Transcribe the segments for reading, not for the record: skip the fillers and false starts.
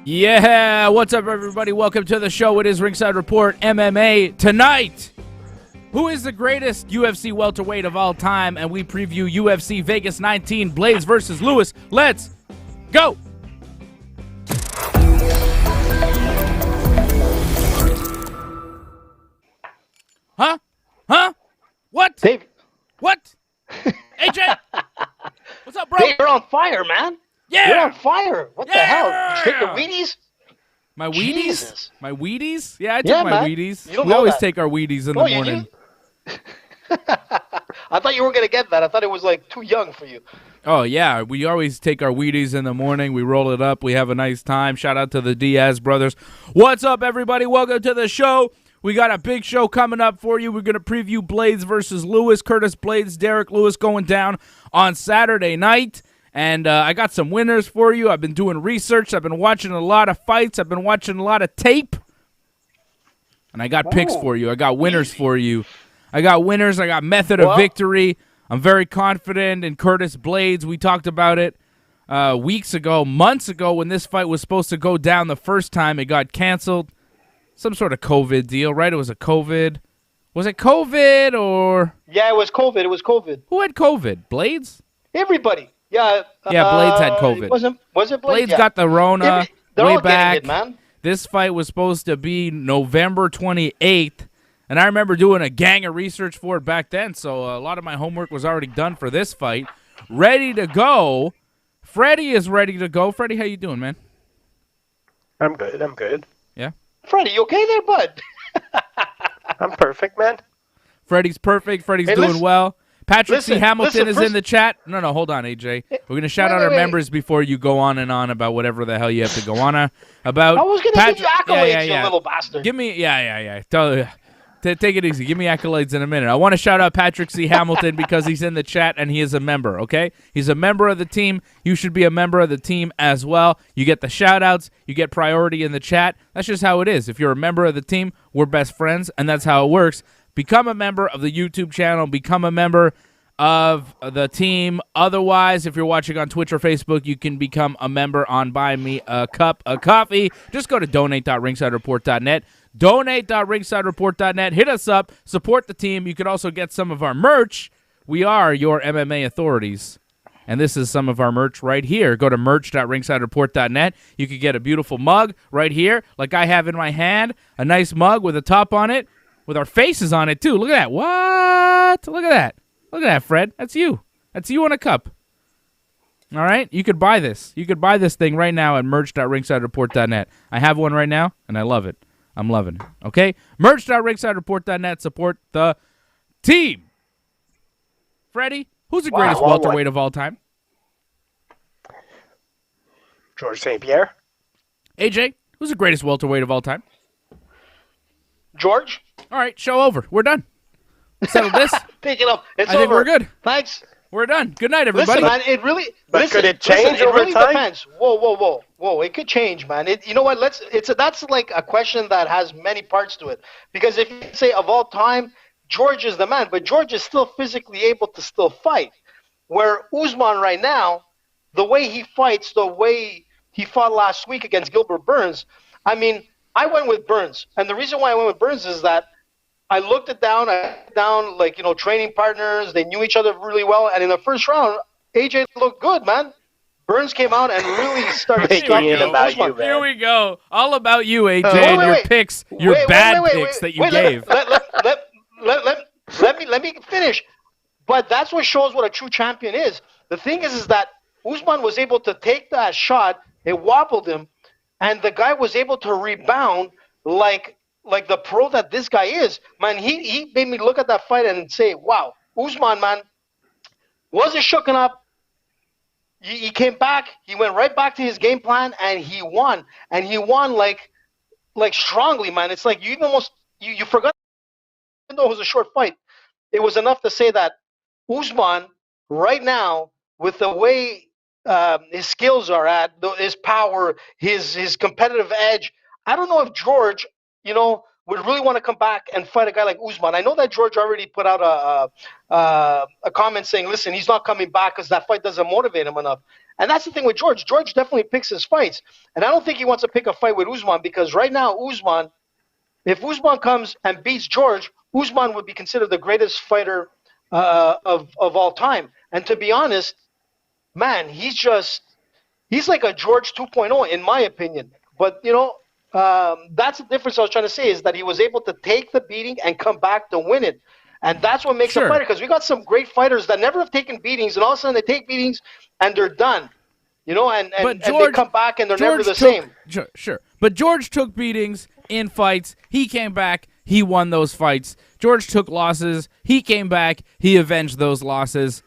Yeah, what's up, everybody? Welcome to the show. It is Ringside Report MMA. Tonight, who is the greatest UFC welterweight of all time? And we preview UFC Vegas 19, Blaydes versus Lewis. Let's go! Huh? Huh? What? Dave. What? AJ? What's up, bro? Dave, you're on fire, man. Yeah! You're on fire. What the hell? Yeah! You take your Wheaties? My Wheaties? Jesus. My Wheaties? Yeah, I take Yeah, my man. Wheaties. You don't We know always that. take our Wheaties in Oh, the you morning. do? I thought you were going to get that. I thought it was like too young for you. Oh, yeah. We always take our Wheaties in the morning. We roll it up. We have a nice time. Shout out to the Diaz brothers. What's up, everybody? Welcome to the show. We got a big show coming up for you. We're going to preview Blaydes versus Lewis. Curtis Blaydes, Derrick Lewis going down on Saturday night. And I got some winners for you. I've been doing research. I've been watching a lot of fights. I've been watching a lot of tape. And I got picks for you. I got winners for you. I got winners. I got method of victory. I'm very confident in Curtis Blaydes. We talked about it weeks ago, months ago, when this fight was supposed to go down the first time. It got canceled. Some sort of COVID deal, right? It was a COVID. Was it COVID or? Yeah, it was COVID. It was COVID. Who had COVID? Blaydes? Everybody. Yeah. Yeah, Blaydes had COVID. Was it Blaydes? Blaydes Yeah. got the Rona They're way all back. getting it, man. This fight was supposed to be November 28th, and I remember doing a gang of research for it back then, so a lot of my homework was already done for this fight. Ready to go. Freddie is ready to go. Freddie, how you doing, man? I'm good. Yeah? Freddie, you okay there, bud? I'm perfect, man. Freddie's perfect. Freddie's Hey, doing listen. well. Patrick C. Listen, Hamilton is first- in the chat. No, hold on, AJ. We're going to shout out our members before you go on and on about whatever the hell you have to go on about. I was going to give you accolades, you little bastard. Give me, take it easy. Give me accolades in a minute. I want to shout out Patrick C. Hamilton because he's in the chat and he is a member, okay? He's a member of the team. You should be a member of the team as well. You get the shout-outs. You get priority in the chat. That's just how it is. If you're a member of the team, we're best friends, and that's how it works. Become a member of the YouTube channel. Become a member of the team. Otherwise, if you're watching on Twitch or Facebook, you can become a member on Buy Me a Cup of Coffee. Just go to donate.ringsidereport.net. Donate.ringsidereport.net. Hit us up. Support the team. You could also get some of our merch. We are your MMA authorities. And this is some of our merch right here. Go to merch.ringsidereport.net. You could get a beautiful mug right here, like I have in my hand. A nice mug with a top on it, with our faces on it, too. Look at that. What? Look at that. Look at that, Fred. That's you. That's you in a cup. All right? You could buy this. You could buy this thing right now at merch.ringsidereport.net. I have one right now, and I love it. I'm loving it. Okay? Merch.ringsidereport.net. Support the team. Freddie, who's the greatest welterweight of all time? Georges St-Pierre. AJ, who's the greatest welterweight of all time? George? All right, show over. We're done. Settle this. Pick it up. It's I think over. we're good. Thanks. We're done. Good night, everybody. Listen, man, it really. But could it change over really time? Depends. Whoa! It could change, man. You know what? That's like a question that has many parts to it. Because if you say of all time, George is the man, but George is still physically able to still fight. Where Usman right now, the way he fights, the way he fought last week against Gilbert Burns. I mean, I went with Burns, and the reason why I went with Burns is that I looked it down, like, training partners. They knew each other really well. And in the first round, AJ looked good, man. Burns came out and really started Making it about Usman. you, man. Here we go. All about you, AJ, and your picks, your bad picks that you gave. Let me finish. But that's what shows what a true champion is. The thing is that Usman was able to take that shot. It wobbled him. And the guy was able to rebound like the pro that this guy is. Man, he made me look at that fight and say, wow, Usman, man, wasn't shooken up. He came back. He went right back to his game plan, and he won. And he won like strongly, man. It's like you forgot, even though it was a short fight, it was enough to say that Usman right now, with the way his skills are at, his power, his competitive edge, I don't know if George, would really want to come back and fight a guy like Usman. I know that George already put out a comment saying, listen, he's not coming back because that fight doesn't motivate him enough. And that's the thing with George. George definitely picks his fights. And I don't think he wants to pick a fight with Usman because right now, if Usman comes and beats George, Usman would be considered the greatest fighter of all time. And to be honest, man, he's like a George 2.0 in my opinion. But, that's the difference I was trying to say is that he was able to take the beating and come back to win it. And that's what makes a fighter, because we got some great fighters that never have taken beatings, and all of a sudden they take beatings and they're done. And they come back and they're never the same. Sure. But George took beatings in fights. He came back. He won those fights. George took losses. He came back. He avenged those losses.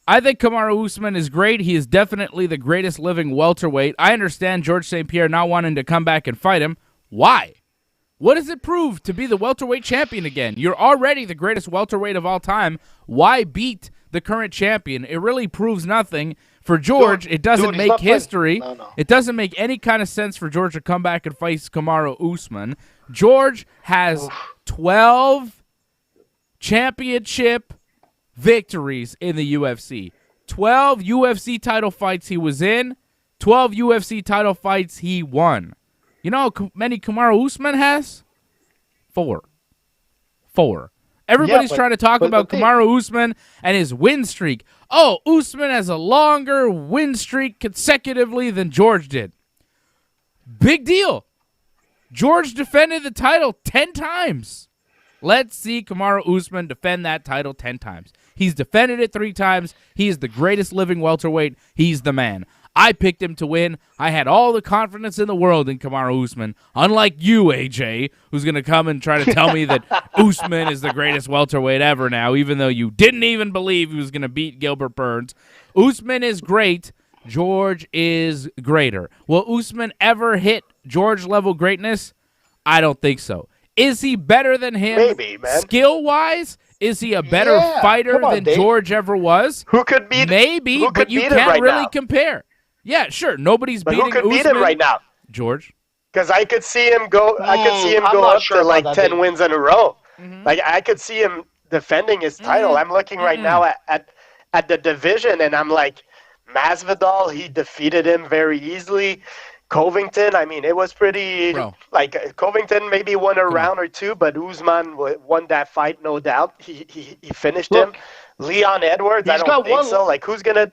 I think Kamaru Usman is great. He is definitely the greatest living welterweight. I understand Georges St-Pierre not wanting to come back and fight him. Why? What does it prove to be the welterweight champion again? You're already the greatest welterweight of all time. Why beat the current champion? It really proves nothing. For George, it doesn't make history. No. It doesn't make any kind of sense for George to come back and fight Kamaru Usman. George has 12 championship victories in the UFC. 12 UFC title fights he was in. 12 UFC title fights he won. You know how many Kamaru Usman has? 4. Everybody's trying to talk about Kamaru Usman and his win streak. Oh, Usman has a longer win streak consecutively than George did. Big deal. George defended the title 10 times. Let's see Kamaru Usman defend that title 10 times. He's defended it 3 times. He is the greatest living welterweight. He's the man. I picked him to win. I had all the confidence in the world in Kamaru Usman, unlike you, AJ, who's going to come and try to tell me that Usman is the greatest welterweight ever now, even though you didn't even believe he was going to beat Gilbert Burns. Usman is great. George is greater. Will Usman ever hit George-level greatness? I don't think so. Is he better than him? Maybe, man. Skill-wise? Is he a better fighter than Dave. George ever was? Who could beat? Maybe, who could but you beat him can't right really now? compare. Yeah, sure. Nobody's But beating who could Usman. beat him right now? George. Because I could see him go. I could see him I'm go not up sure to about like that, 10 Dave. wins in a row. Like I could see him defending his title. I'm looking right now at the division, and I'm like, Masvidal. He defeated him very easily. Covington, I mean, it was pretty, like, Covington maybe won a round or two, but Usman won that fight, no doubt. He finished him. Leon Edwards, I don't think so. Like, who's gonna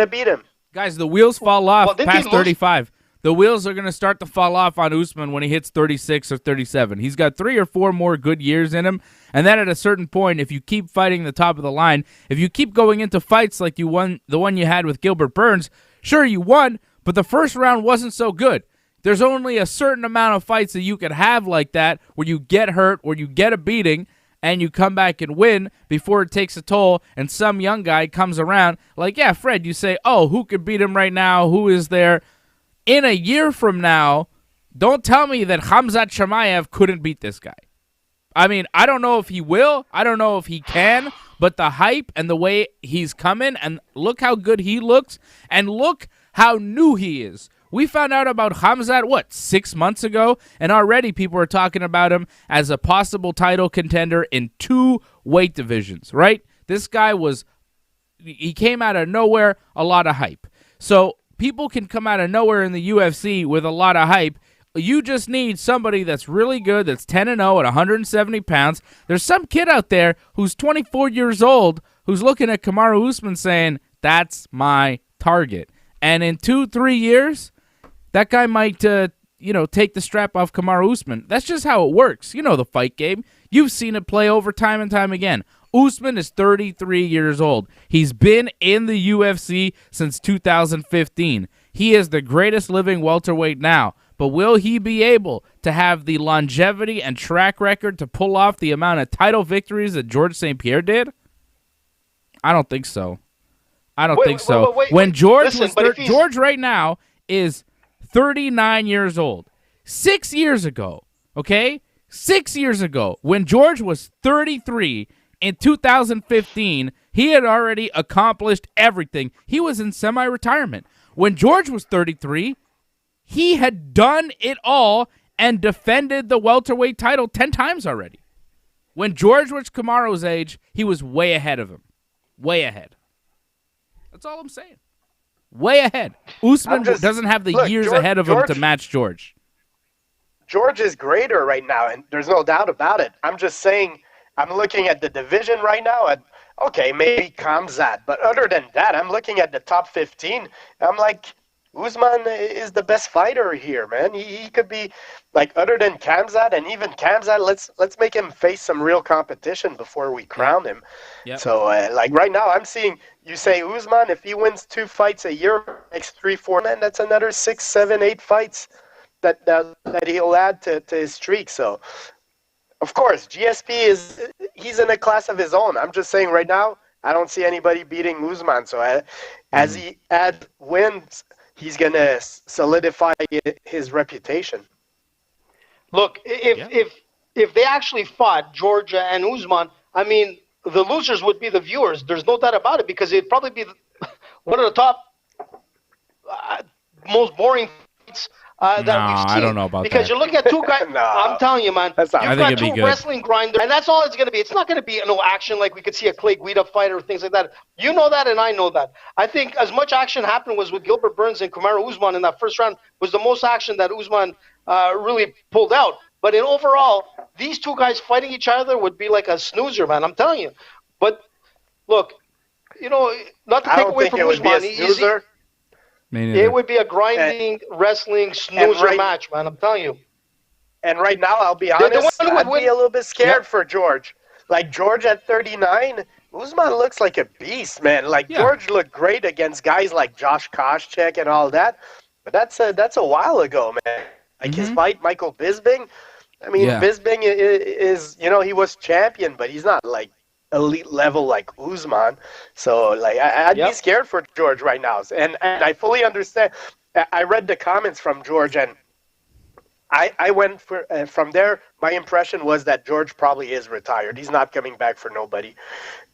beat him? Guys, the wheels fall off didn't past he lose? 35. The wheels are going to start to fall off on Usman when he hits 36 or 37. He's got 3 or 4 more good years in him, and then at a certain point, if you keep fighting the top of the line, if you keep going into fights like you won the one you had with Gilbert Burns, sure, you won, but the first round wasn't so good. There's only a certain amount of fights that you could have like that where you get hurt, where you get a beating, and you come back and win before it takes a toll, and some young guy comes around. Like, yeah, Fred, you say, oh, who could beat him right now? Who is there? In a year from now, don't tell me that Khamzat Chimaev couldn't beat this guy. I mean, I don't know if he will. I don't know if he can, but the hype and the way he's coming, and look how good he looks, and look how new he is. We found out about Khamzat, 6 months ago? And already people are talking about him as a possible title contender in 2 weight divisions, right? This guy he came out of nowhere, a lot of hype. So people can come out of nowhere in the UFC with a lot of hype. You just need somebody that's really good, that's 10-0 at 170 pounds. There's some kid out there who's 24 years old who's looking at Kamaru Usman saying, that's my target. And in 2-3 years, that guy might, take the strap off Kamaru Usman. That's just how it works. You know the fight game. You've seen it play over time and time again. Usman is 33 years old. He's been in the UFC since 2015. He is the greatest living welterweight now. But will he be able to have the longevity and track record to pull off the amount of title victories that Georges St-Pierre did? I don't think so. When George George right now is 39 years old. 6 years ago, okay? 6 years ago, when George was 33 in 2015, he had already accomplished everything. He was in semi-retirement. When George was 33, he had done it all and defended the welterweight title 10 times already. When George was Kamaru's age, he was way ahead of him. Way ahead. That's all I'm saying. Way ahead. Usman doesn't have the years ahead of him to match George. George is greater right now, and there's no doubt about it. I'm just saying, I'm looking at the division right now, and okay, maybe Khamzat, but other than that, I'm looking at the top 15. I'm like, Usman is the best fighter here, man. He could be, like, other than Khamzat, and even Khamzat, let's make him face some real competition before we crown him. Yep. So, like, right now, I'm seeing, you say Usman, if he wins 2 fights a year, next 3-4, man, that's another 6, 7, 8 fights that he'll add to his streak. So, of course, GSP he's in a class of his own. I'm just saying right now, I don't see anybody beating Usman. So as he adds wins, he's going to solidify his reputation. Look, if they actually fought Georgia and Usman, I mean, the losers would be the viewers. There's no doubt about it, because it'd probably be one of the top most boring fights that we've seen. I don't know about because that. you look at 2 guys. No, I'm telling you, man. You've got 2 wrestling grinders, and that's all it's going to be. It's not going to be no action like we could see a Clay Guida fight or things like that. You know that, and I know that. I think as much action happened was with Gilbert Burns and Kamaru Usman in that first round was the most action that Usman really pulled out. But in overall, these 2 guys fighting each other would be like a snoozer, man. I'm telling you. But look, you know, not to take away from Usman, it would be a grinding, wrestling snoozer match, man. I'm telling you. And right now, I'll be honest, I'd be a little bit scared for George. Like, George at 39, Usman looks like a beast, man. Like, George looked great against guys like Josh Koscheck and all that. But that's a while ago, man. Like, his fight, Michael Bisping. I mean, Bisping is, you know, he was champion, but he's not, like, elite level like Usman. So, like, I'd be scared for George right now. And I fully understand. I read the comments from George, and I went from there. My impression was that George probably is retired. He's not coming back for nobody.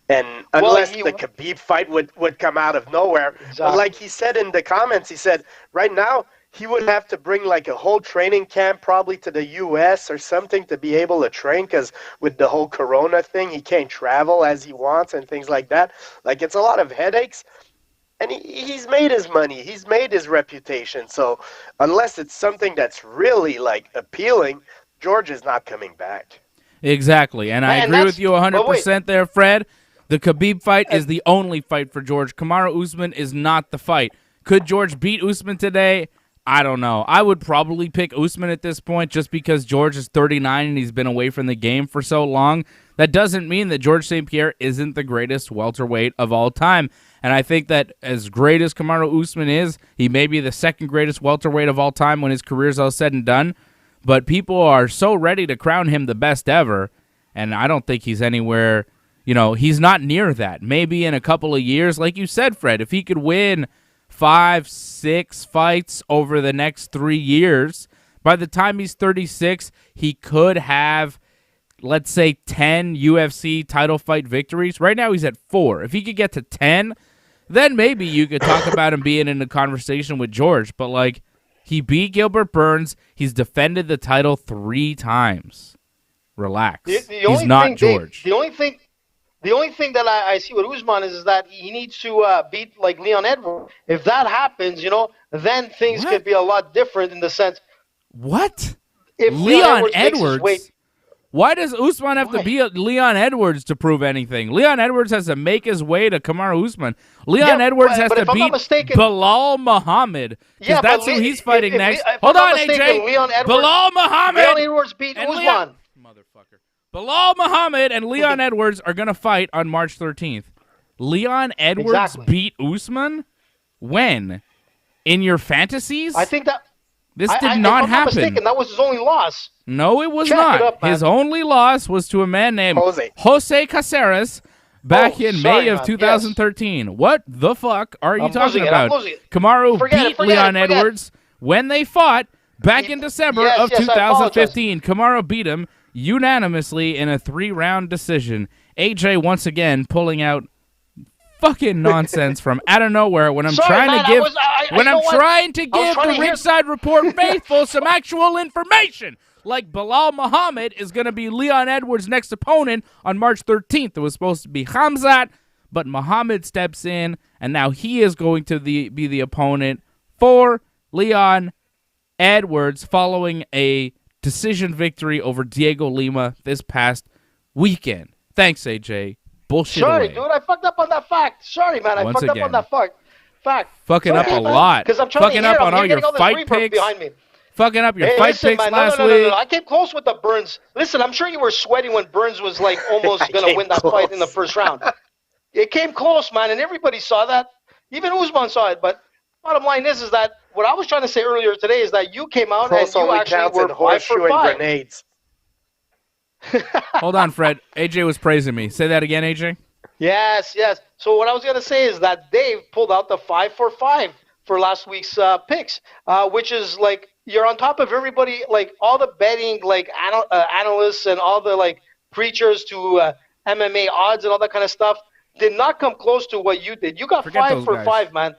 And unless the Khabib fight would come out of nowhere. Exactly. But like he said in the comments, he said, right now, he would have to bring like a whole training camp probably to the U.S. or something to be able to train, because with the whole corona thing, he can't travel as he wants and things like that. Like, it's a lot of headaches. And he's made his money. He's made his reputation. So unless it's something that's really, like, appealing, George is not coming back. Exactly. And I agree with you 100% there, Fred. The Khabib fight is the only fight for George. Kamaru Usman is not the fight. Could George beat Usman today? I don't know. I would probably pick Usman at this point just because George is 39 and he's been away from the game for so long. That doesn't mean that Georges St-Pierre isn't the greatest welterweight of all time. And I think that as great as Kamaru Usman is, he may be the second greatest welterweight of all time when his career's all said and done. But people are so ready to crown him the best ever, and I don't think he's anywhere, he's not near that. Maybe in a couple of years, like you said, Fred, if he could win 5, 6 fights over the next 3 years, by the time he's 36, he could have, let's say, 10 UFC title fight victories. Right now he's at 4. If he could get to 10, then maybe you could talk about him being in a conversation with George. But, like, he beat Gilbert Burns. He's defended the title 3 times. Relax. He's not George. The only thing that I see with Usman is that he needs to beat, like, Leon Edwards. If that happens, then things could be a lot different in the sense. What? If Leon Edwards? Why does Usman have to beat Leon Edwards to prove anything? Leon Edwards has to make his way to Kamaru Usman. Leon Edwards has to beat Bilal Muhammad, because that's who he's fighting next. Hold on, AJ. Bilal Muhammad. Leon Edwards beat Usman. Motherfucker. Bilal Muhammad and Leon Edwards are going to fight on March 13th. Leon Edwards beat Usman? When? In your fantasies? I think that... This did not happen. If I'm not mistaken, that was his only loss. No, it was not. His only loss was to a man named Jose Caceres back in May of 2013. Yes. What the fuck are you talking about? Kamaru beat Leon Edwards when they fought back in December of 2015. Kamaru beat him unanimously in a 3-round decision. AJ once again pulling out fucking nonsense from out of nowhere when I'm trying to give the Ringside Report faithful some actual information. Like Bilal Muhammad is going to be Leon Edwards' next opponent on March 13th. It was supposed to be Khamzat, but Muhammad steps in, and now he is going to be the opponent for Leon Edwards following a decision victory over Diego Lima this past weekend. Thanks, AJ. Bullshit Sorry, away. dude. I fucked up on that fact. Sorry, man. I fucked up on that fact. Fucking up a lot. Because I'm trying fucking to hear up on all your fight reverb picks. behind me. Fucking up your fight picks man, last no. week. I came close with the Burns. Listen, I'm sure you were sweating when Burns was like almost going to win that fight in the first round. It came close, man, and everybody saw that. Even Usman saw it. But bottom line is that what I was trying to say earlier today is that you came out and you actually were 5 for 5. Grenades. Hold on, Fred. AJ was praising me. Say that again, AJ. Yes. So what I was going to say is that Dave pulled out the 5 for 5 for last week's picks, which is like you're on top of everybody, like all the betting, like analysts and all the like preachers to MMA odds and all that kind of stuff did not come close to what you did. You got Forget 5 for guys. 5, man.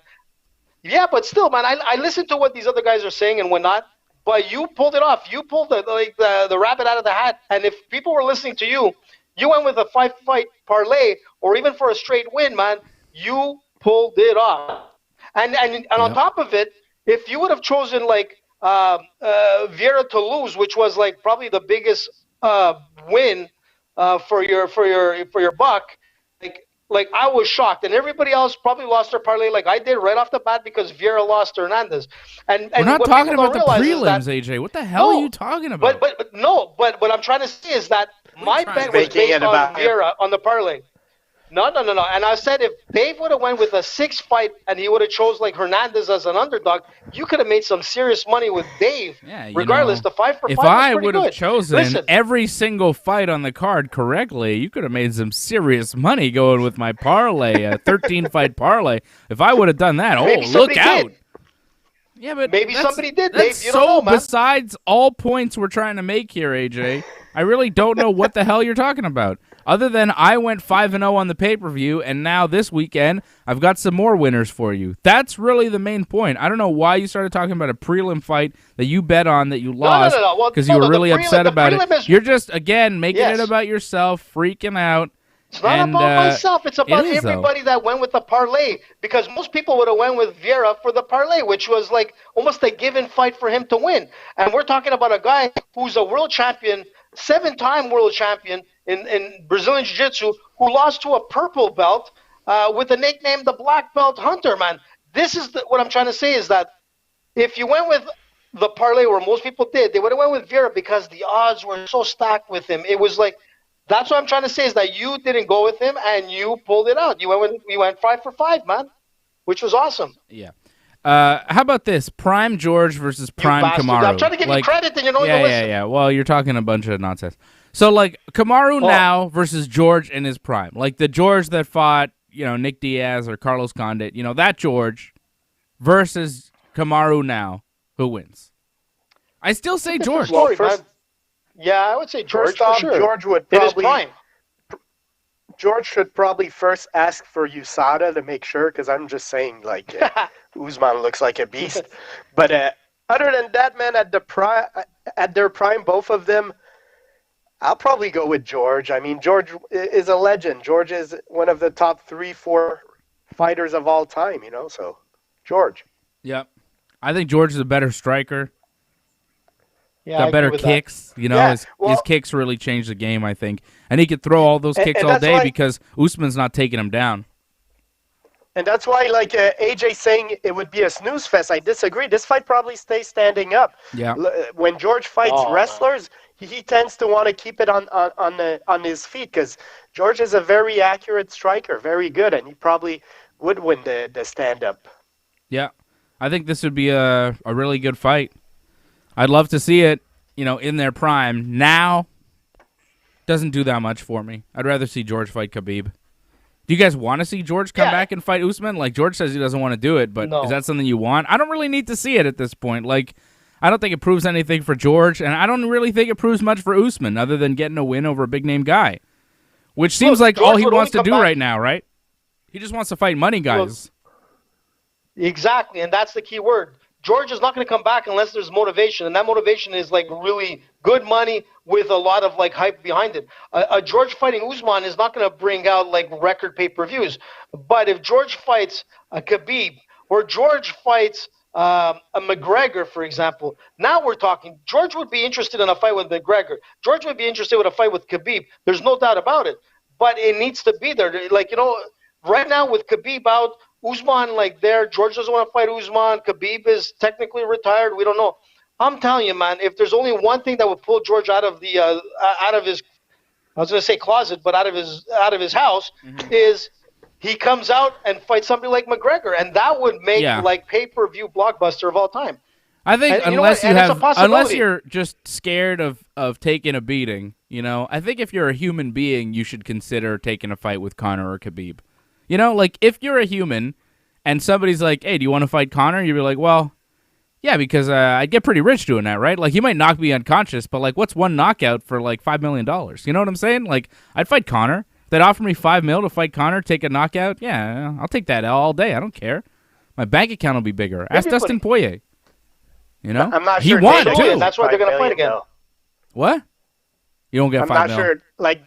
Yeah, but still, man, I listened to what these other guys are saying and whatnot. But you pulled it off. You pulled the rabbit out of the hat. And if people were listening to you, you went with a 5-fight parlay or even for a straight win, man. You pulled it off. And on top of it, if you would have chosen like Vieira to lose, which was like probably the biggest win for your buck, like I was shocked, and everybody else probably lost their parlay like I did right off the bat because Vieira lost Hernandez. And we're not what talking people about the don't realize is prelims, AJ. What the hell are you talking about? But what I'm trying to say is that my bet was based on Vieira on the parlay. No. And I said if Dave would have went with a 6-fight and he would have chose like Hernandez as an underdog, you could have made some serious money with Dave. Yeah, regardless, the 5 for 5 if was I pretty would have good. chosen every single fight on the card correctly, you could have made some serious money going with my parlay, a 13-fight parlay. If I would have done that, look out. Did. Yeah, but maybe somebody did. That's Dave, you don't know, man. Besides all points we're trying to make here, AJ, I really don't know what the hell you're talking about. Other than I went 5-0 on the pay-per-view, and now this weekend I've got some more winners for you. That's really the main point. I don't know why you started talking about a prelim fight that you bet on that you lost because you were really upset about it. You're just, again, making it about yourself, freaking out. It's not about myself. It's about everybody that went with the parlay because most people would have went with Vieira for the parlay, which was like almost a given fight for him to win. And we're talking about a guy who's a world champion, 7-time world champion in Brazilian Jiu-Jitsu who lost to a purple belt with the nickname the Black Belt Hunter, man. This is what I'm trying to say is that if you went with the parlay where most people did, they would have went with Vieira because the odds were so stacked with him. It was like, that's what I'm trying to say is that you didn't go with him and you pulled it out. You went 5 for 5, man, which was awesome. Yeah. How about this? Prime George versus Prime Kamaru. I'm trying to give you credit and you don't even listen. Yeah. Well, you're talking a bunch of nonsense. So, like, Kamaru now versus George in his prime. Like, the George that fought, Nick Diaz or Carlos Condit, that George versus Kamaru now. Who wins? I still say George. Story, yeah, I would say George first off, for sure. George would probably George should probably first ask for USADA to make sure, because I'm just saying, like, Usman looks like a beast. But other than that, man, at their prime, both of them, I'll probably go with George. I mean, George is a legend. George is one of the top 3-4 fighters of all time, so George. Yep. I think George is a better striker. Yeah, got better kicks. His kicks really changed the game, I think. And he could throw all those kicks all day because Usman's not taking him down. And that's why, like AJ saying it would be a snooze fest, I disagree. This fight probably stays standing up. Yeah. When George fights wrestlers, he tends to want to keep it on his feet because George is a very accurate striker, very good, and he probably would win the stand-up. Yeah. I think this would be a really good fight. I'd love to see it, in their prime. Now, doesn't do that much for me. I'd rather see George fight Khabib. Do you guys want to see George come back and fight Usman? Like, George says he doesn't want to do it, but is that something you want? I don't really need to see it at this point. Like, I don't think it proves anything for George, and I don't really think it proves much for Usman other than getting a win over a big-name guy, which seems like all he wants to do right now, right? He just wants to fight money guys. Exactly, and that's the key word. George is not going to come back unless there's motivation, and that motivation is like really good money with a lot of like hype behind it. A George fighting Usman is not going to bring out like record pay-per-views, but if George fights a Khabib or George fights a McGregor, for example, now we're talking. George would be interested in a fight with McGregor. George would be interested in a fight with Khabib. There's no doubt about it, but it needs to be there. Like, you know, right now with Khabib out, Usman like there, George doesn't want to fight Usman. Khabib is technically retired. We don't know. I'm telling you, man, if there's only one thing that would pull George out of the out of his, I was going to say closet, but out of his house, is he comes out and fights somebody like McGregor, and that would make like pay-per-view blockbuster of all time. I think unless you're just scared of taking a beating, you know, I think if you're a human being, you should consider taking a fight with Conor or Khabib. You know, like, if you're a human and somebody's like, hey, do you want to fight Conor? You'd be like, well, yeah, because I'd get pretty rich doing that, right? Like, he might knock me unconscious, but, like, what's one knockout for, like, $5 million? You know what I'm saying? Like, I'd fight Conor. If they'd offer me $5 million to fight Conor, take a knockout, yeah, I'll take that all day. I don't care. My bank account will be bigger. Ask Dustin Poirier. You know? I'm not sure. He won, too. That's why they're going to fight again. What? You don't get $5 million. I'm not sure, like...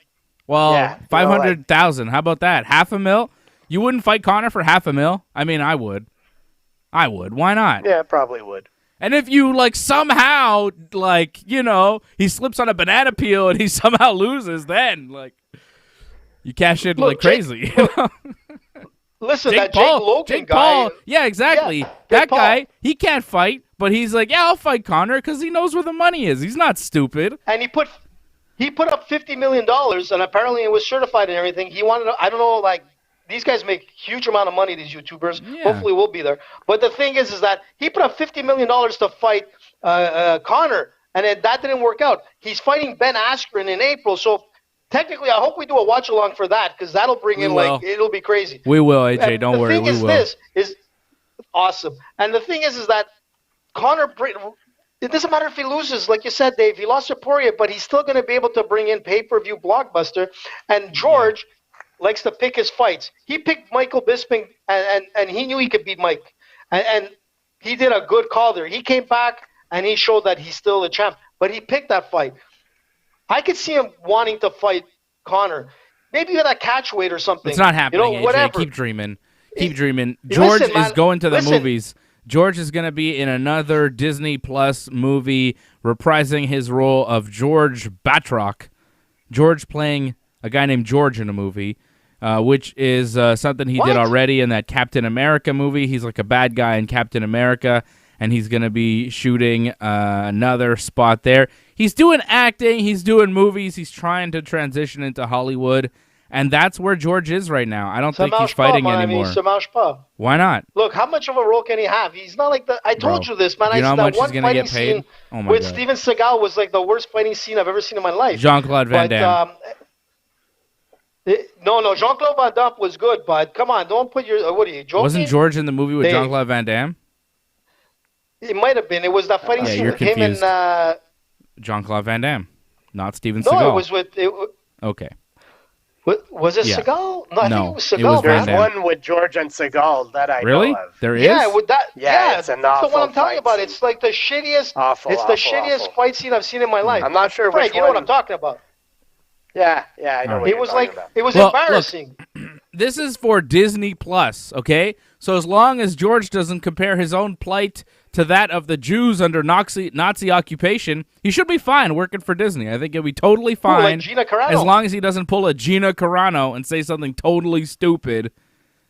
Well, yeah, 500,000. How about that? $500,000? You wouldn't fight Conor for $500,000? I mean, I would. Why not? Yeah, probably would. And if you, like, somehow, like, you know, he slips on a banana peel and he somehow loses, then, like, you cash in like crazy. Listen, Jake that Paul, Jake Logan guy. Yeah, exactly. Yeah, that guy, he can't fight, but he's like, yeah, I'll fight Conor because he knows where the money is. He's not stupid. And he put up $50 million, and apparently it was certified and everything. He wanted to, I don't know, like, these guys make huge amount of money, these YouTubers. Yeah. Hopefully we'll be there. But the thing is that he put up $50 million to fight Conor, and that didn't work out. He's fighting Ben Askren in April, so technically I hope we do a watch-along for that, because that'll bring in, like, it'll be crazy. We will, AJ, don't worry, we will. The thing is awesome. And the thing is that Conor, it doesn't matter if he loses, like you said, Dave, he lost to Poirier, but he's still going to be able to bring in pay-per-view blockbuster. And George likes to pick his fights. He picked Michael Bisping, and he knew he could beat Mike. And he did a good call there. He came back, and he showed that he's still the champ. But he picked that fight. I could see him wanting to fight Conor. Maybe with a catch weight or something. It's not happening, AJ. Whatever. Keep dreaming. Keep dreaming. George is going to the movies. George is going to be in another Disney Plus movie reprising his role of George Batroc. George playing a guy named George in a movie, which is something he did already in that Captain America movie. He's like a bad guy in Captain America, and he's going to be shooting another spot there. He's doing acting. He's doing movies. He's trying to transition into Hollywood. And that's where George is right now. I don't think he's fighting anymore. Why not? Look, how much of a role can he have? He's not like the. I told you this, man. You know how much one he's going to get paid? With Steven Seagal was like the worst fighting scene I've ever seen in my life. Jean-Claude Van Damme. No, Jean-Claude Van Damme was good, but come on, don't put your. What are you joking? Wasn't George in the movie with Jean-Claude Van Damme? It might have been. It was that fighting scene with him and Jean-Claude Van Damme, not Steven Seagal. No, it was with. Okay. Was it Seagal? No, I think it was Seagal. It was There's one with George and Seagal that I know of. There is? Yeah, with that. Yeah, it's an awful the one I'm talking about. It's like the shittiest. Shittiest fight scene I've seen in my life. I'm not sure which one. You know what I'm talking about. Yeah, I know what it was like about. It was embarrassing. Look, this is for Disney Plus, okay? So as long as George doesn't compare his own plight to that of the Jews under Nazi occupation, he should be fine working for Disney. I think he'll be totally fine, like Gina Carano. As long as he doesn't pull a Gina Carano and say something totally stupid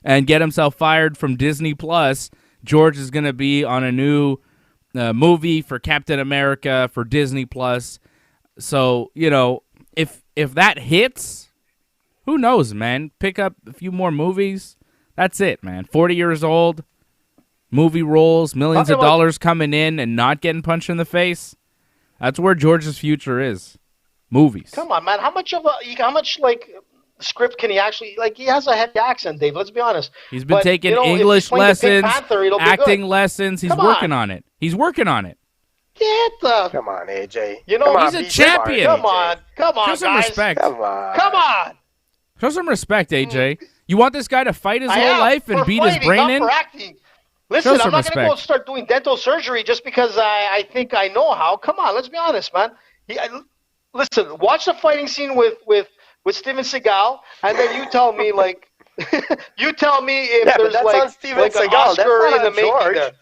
and get himself fired from Disney Plus. George is going to be on a new movie for Captain America for Disney Plus. So, you know, if that hits, who knows, man? Pick up a few more movies. That's it, man. 40 years old, movie roles, millions of dollars coming in and not getting punched in the face. That's where George's future is. Movies. Come on, man. How much script can he actually, like, he has a heavy accent, Dave. Let's be honest. He's been taking English lessons, acting lessons. He's working on it. He's working on it. Come on, AJ. He's a champion. Come on, Show some respect. Come on. Show some respect, AJ. You want this guy to fight his whole life and beat his brain in? For acting. Listen, Show I'm some not going to go respect. start doing dental surgery just because I think I know how. Come on, let's be honest, man. Listen, watch the fighting scene with Steven Seagal, and then you tell me like, you tell me if there's that's like on Steven like an Seagal. Oscar That's not in the on making George. there.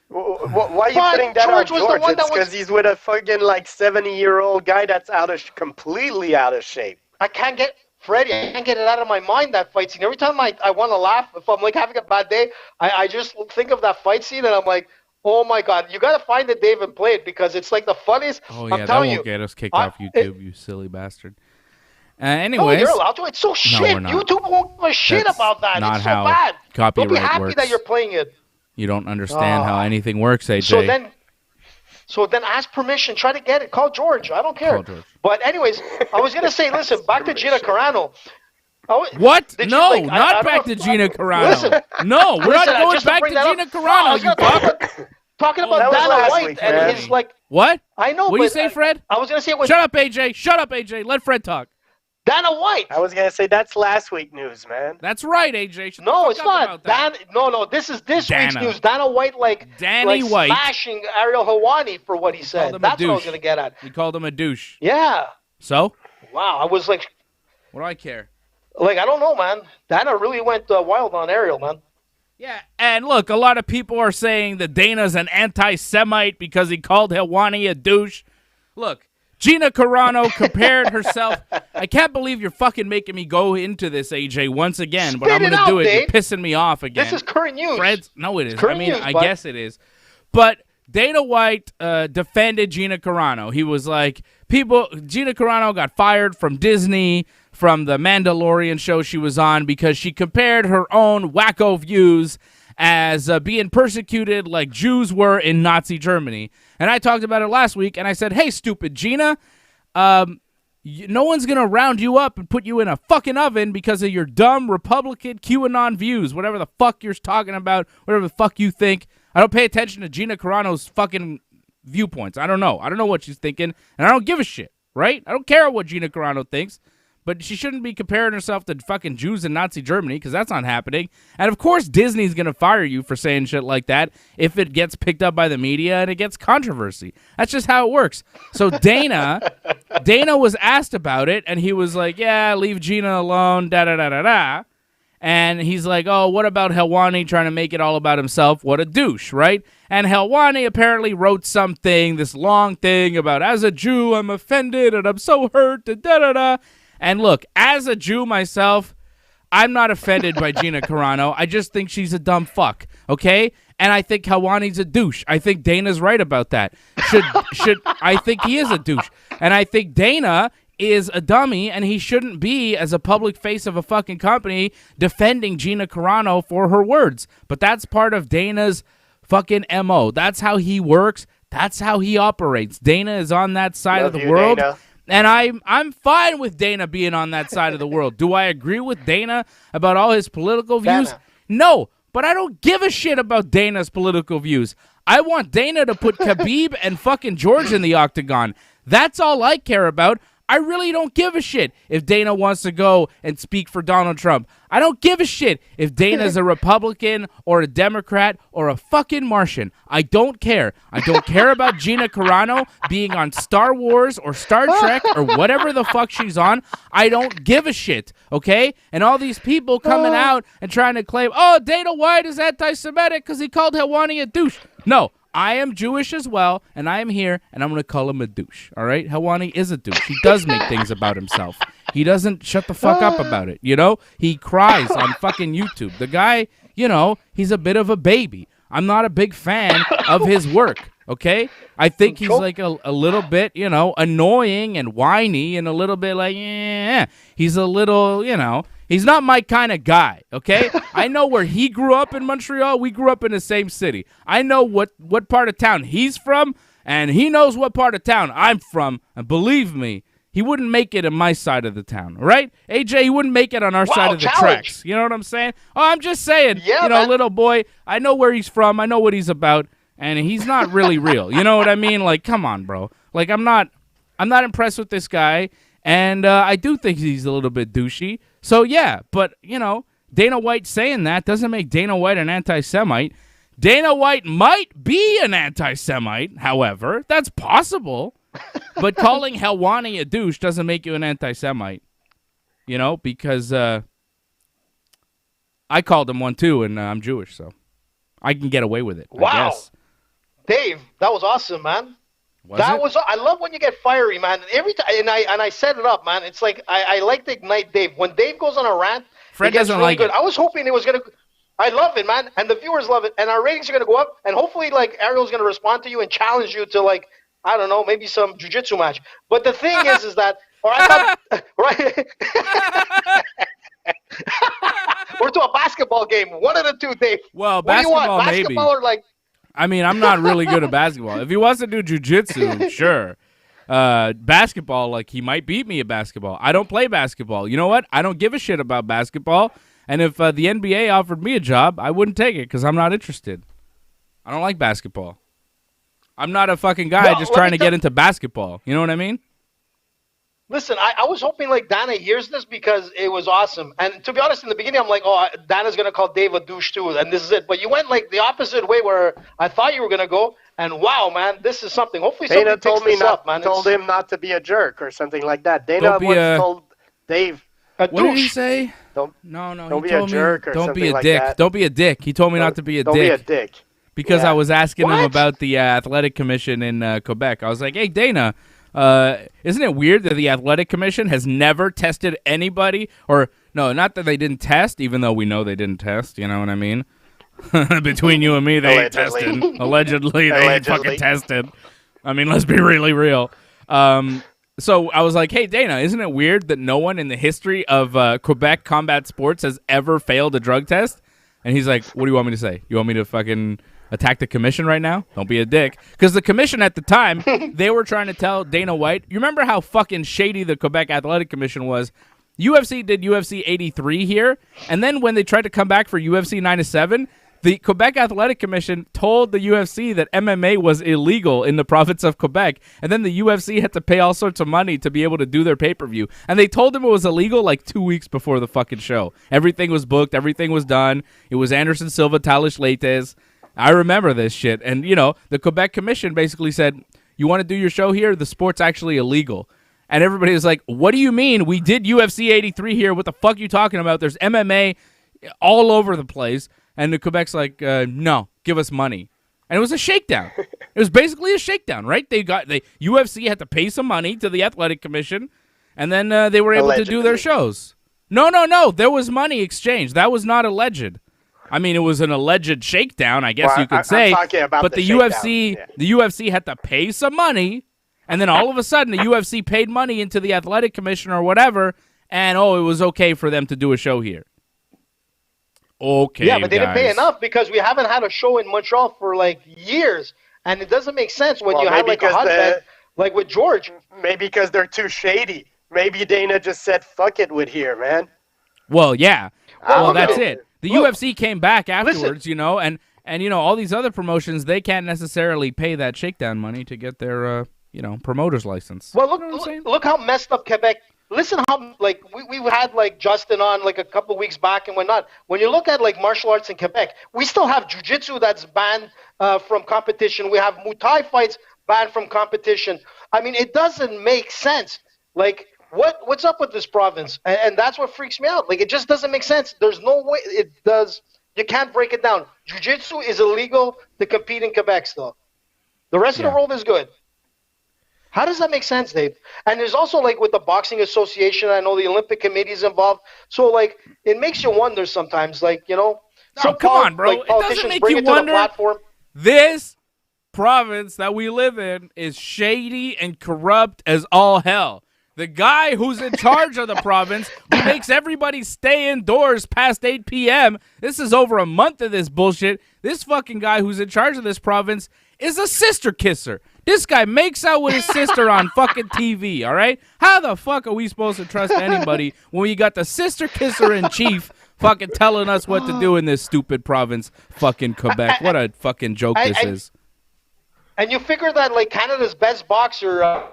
Why are you But putting that George on was the George? one that It's was- because he's with a fucking like 70-year-old guy that's completely out of shape. I can't get Freddie. I can't get it out of my mind, that fight scene. Every time I want to laugh, if I'm like having a bad day, I just think of that fight scene and I'm like, oh my God, you got to find it, Dave, and play it because it's like the funniest. Oh, I'm yeah, that telling won't you. get us kicked off YouTube, you silly bastard. No, Anyways. you're allowed to. It's so shit. we're not. YouTube won't give a shit That's about that. not It's so how bad. Don't be copyright happy works. that you're playing it. You don't understand how anything works, AJ. So then ask permission. Try to get it. Call George. I don't care. Call George. But anyways, I was going to say, listen, back to Gina Carano. What? Did No, you, like, not I back don't to know. Gina Carano. Listen. No, we're Listen, not going just to back to bring that Gina up- No, I Carano, was you gonna fuck. talking that about was Dana last White week, and man. his like. What? I know. What do you but say, Fred? I was going to say it was Shut up, AJ. Shut up, AJ. Let Fred talk. Dana White. I was gonna say that's last week news, man. That's right, AJ. Shut the No, fuck it's up not. about that. No, this is this week's Dana. news. Dana White Danny White. smashing Ariel Helwani for what he said. called him a That's what I was douche. going to get at. We called him a douche. Yeah. So? Wow. I was like, What do I care? I don't know, man. Dana really went wild on Ariel, man. Yeah, and look, a lot of people are saying that Dana's an anti-Semite because he called Helwani a douche. Look, Gina Carano compared herself. I can't believe you're fucking making me go into this, AJ, once again, but I'm Spit it going to do out, it. You're Dave. pissing me off again. This is current news. Fred's, no, it is. current news, I bud. guess it is. But Dana White defended Gina Carano. He was like, Gina Carano got fired from Disney, from the Mandalorian show she was on, because she compared her own wacko views as being persecuted like Jews were in Nazi Germany. And I talked about it last week, and I said, hey, stupid Gina, no one's going to round you up and put you in a fucking oven because of your dumb Republican QAnon views, whatever the fuck you're talking about, whatever the fuck you think. I don't pay attention to Gina Carano's fucking viewpoints. I don't know. I don't know what she's thinking, and I don't give a shit, right? I don't care what Gina Carano thinks. But she shouldn't be comparing herself to fucking Jews in Nazi Germany because that's not happening. And, of course, Disney's going to fire you for saying shit like that if it gets picked up by the media and it gets controversy. That's just how it works. So Dana was asked about it, and he was like, yeah, leave Gina alone, da-da-da-da-da. And he's like, oh, what about Helwani trying to make it all about himself? What a douche, right? And Helwani apparently wrote something, this long thing about, as a Jew, I'm offended and I'm so hurt, da-da-da-da. And look, as a Jew myself, I'm not offended by Gina Carano. I just think she's a dumb fuck, okay? And I think Helwani's a douche. I think Dana's right about that. I think he is a douche. And I think Dana is a dummy, and he shouldn't be, as a public face of a fucking company, defending Gina Carano for her words. But that's part of Dana's fucking MO. That's how he works. That's how he operates. Dana is on that side of the world. Dana. And I'm fine with Dana being on that side of the world. Do I agree with Dana about all his political views? Dana. No, but I don't give a shit about Dana's political views. I want Dana to put Khabib and fucking George in the octagon. That's all I care about. I really don't give a shit if Dana wants to go and speak for Donald Trump. I don't give a shit if Dana's a Republican or a Democrat or a fucking Martian. I don't care. I don't care about Gina Carano being on Star Wars or Star Trek or whatever the fuck she's on. I don't give a shit, okay? And all these people coming out and trying to claim, oh, Dana White is anti-Semitic because he called Helwani a douche. No. I am Jewish as well, and I am here, and I'm going to call him a douche, all right? Helwani is a douche. He does make things about himself. He doesn't shut the fuck up about it, you know? He cries on fucking YouTube. The guy, you know, he's a bit of a baby. I'm not a big fan of his work, okay? I think he's like a little bit, you know, annoying and whiny and a little bit like, yeah. He's a little, you know, he's not my kind of guy, okay? I know where he grew up in Montreal. We grew up in the same city. I know what part of town he's from, and he knows what part of town I'm from. And believe me, he wouldn't make it on my side of the town, right? AJ, he wouldn't make it on our side of the tracks. You know what I'm saying? Oh, I'm just saying, Yeah, you know, man. little boy, I know where he's from. I know what he's about, and he's not really real. You know what I mean? Like, come on, bro. Like, I'm not impressed with this guy, and I do think he's a little bit douchey. So, yeah, but, you know, Dana White saying that doesn't make Dana White an anti-Semite. Dana White might be an anti-Semite, however. That's possible. But calling Helwani a douche doesn't make you an anti-Semite. You know, because I called him one too, and I'm Jewish, so I can get away with it. Wow. I guess. Dave, that was awesome, man. Was it? I love when you get fiery, man. Every time, and I set it up, man. It's like I like to ignite Dave. When Dave goes on a rant, Fred it gets doesn't really like good. it. I was hoping it was gonna. I love it, man, and the viewers love it, and our ratings are gonna go up, and hopefully, like Ariel's gonna respond to you and challenge you to, like, I don't know, maybe some jiu-jitsu match. But the thing is that, or I thought, right? Or to a basketball game. One of the two, Dave. Well, what do you basketball want? maybe. Basketball or like? I mean, I'm not really good at basketball. If he wants to do jiu-jitsu, sure. Basketball, like, he might beat me at basketball. I don't play basketball. You know what? I don't give a shit about basketball. And if the NBA offered me a job, I wouldn't take it because I'm not interested. I don't like basketball. I'm not a fucking guy just trying to get into basketball. You know what I mean? Listen, I was hoping, like, Dana hears this because it was awesome. And to be honest, in the beginning, I'm like, oh, Dana's going to call Dave a douche too, and this is it. But you went, like, the opposite way where I thought you were going to go, and wow, man, this is something. Hopefully Dana somebody picks this up, man. Told him not to be a jerk or something like that. Dana once told Dave. What did he say? Don't he be a told jerk me, or don't something be a like dick. that. Don't be a dick. He told me not to be a dick. Don't be a dick. Because I was asking him What? about the athletic commission in Quebec. I was like, hey, Dana, isn't it weird that the athletic commission has never tested anybody? Or, no, not that they didn't test, even though we know they didn't test. You know what I mean? Between you and me, they ain't tested. Allegedly, they ain't fucking tested. I mean, let's be really real. So I was like, hey, Dana, isn't it weird that no one in the history of Quebec combat sports has ever failed a drug test? And he's like, what do you want me to say? You want me to fucking attack the commission right now? Don't be a dick. Because the commission at the time, they were trying to tell Dana White. You remember how fucking shady the Quebec Athletic Commission was? UFC did UFC 83 here. And then when they tried to come back for UFC 97, the Quebec Athletic Commission told the UFC that MMA was illegal in the province of Quebec, and then the UFC had to pay all sorts of money to be able to do their pay-per-view. And they told them it was illegal like 2 weeks before the fucking show. Everything was booked. Everything was done. It was Anderson Silva, Talish Leites. I remember this shit. And, you know, the Quebec Commission basically said, you want to do your show here? The sport's actually illegal. And everybody was like, what do you mean? We did UFC 83 here. What the fuck are you talking about? There's MMA all over the place. And the Quebec's like, no, give us money. And it was a shakedown. It was basically a shakedown, right? UFC had to pay some money to the Athletic Commission, and then they were able to do their shows. No. There was money exchanged. That was not alleged. I mean, it was an alleged shakedown, I guess you could say. I'm talking about but the UFC had to pay some money, and then all of a sudden the UFC paid money into the Athletic Commission or whatever, and it was okay for them to do a show here. Okay, yeah, but they didn't pay enough because we haven't had a show in Montreal for like years, and it doesn't make sense when you have like a hotbed like with George. Maybe because they're too shady. Maybe Dana just said, "Fuck it," with here, man. Well, yeah. Well, that's it. The UFC came back afterwards, you know, and you know all these other promotions, they can't necessarily pay that shakedown money to get their promoter's license. Well, look how messed up Quebec. Listen how, like, we had, like, Justin on, like, a couple of weeks back and whatnot. When you look at, like, martial arts in Quebec, we still have jiu-jitsu that's banned from competition. We have Muay Thai fights banned from competition. I mean, it doesn't make sense. Like, what's up with this province? And that's what freaks me out. Like, it just doesn't make sense. There's no way it does. You can't break it down. Jiu-jitsu is illegal to compete in Quebec still. The rest of the world is good. How does that make sense, Dave? And there's also, like, with the Boxing Association, I know the Olympic Committee is involved. So, like, it makes you wonder sometimes, like, you know. No, come on, bro. Like, politicians it doesn't make bring you it to wonder. the platform. This province that we live in is shady and corrupt as all hell. The guy who's in charge of the province, who makes everybody stay indoors past 8 p.m., this is over a month of this bullshit. This fucking guy who's in charge of this province is a sister kisser. This guy makes out with his sister on fucking TV, all right? How the fuck are we supposed to trust anybody when you got the sister kisser in chief fucking telling us what to do in this stupid province, fucking Quebec? What a fucking joke this is. And you figure that, like, Canada's best boxer,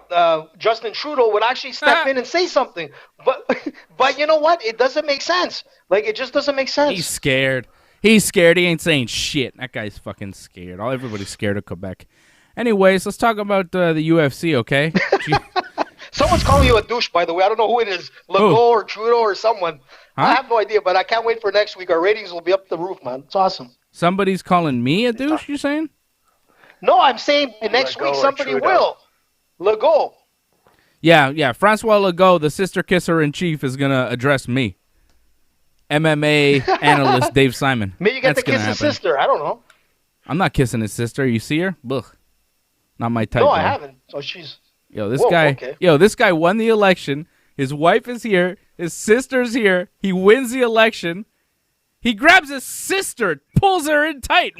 Justin Trudeau, would actually step in and say something. But you know what? It doesn't make sense. Like, it just doesn't make sense. He's scared. He's scared. He ain't saying shit. That guy's fucking scared. Everybody's scared of Quebec. Anyways, let's talk about the UFC, okay? Someone's calling you a douche, by the way. I don't know who it is. Legault or Trudeau or someone. Huh? I have no idea, but I can't wait for next week. Our ratings will be up the roof, man. It's awesome. Somebody's calling me a douche, you saying? No, I'm saying next week somebody will. Legault. Yeah. Francois Legault, the sister kisser in chief, is going to address me. MMA analyst Dave Simon. Maybe you get to kiss his sister. I don't know. I'm not kissing his sister. You see her? Ugh. Not my type. No, I haven't. So she's... This guy won the election. His wife is here. His sister's here. He wins the election. He grabs his sister, pulls her in tight.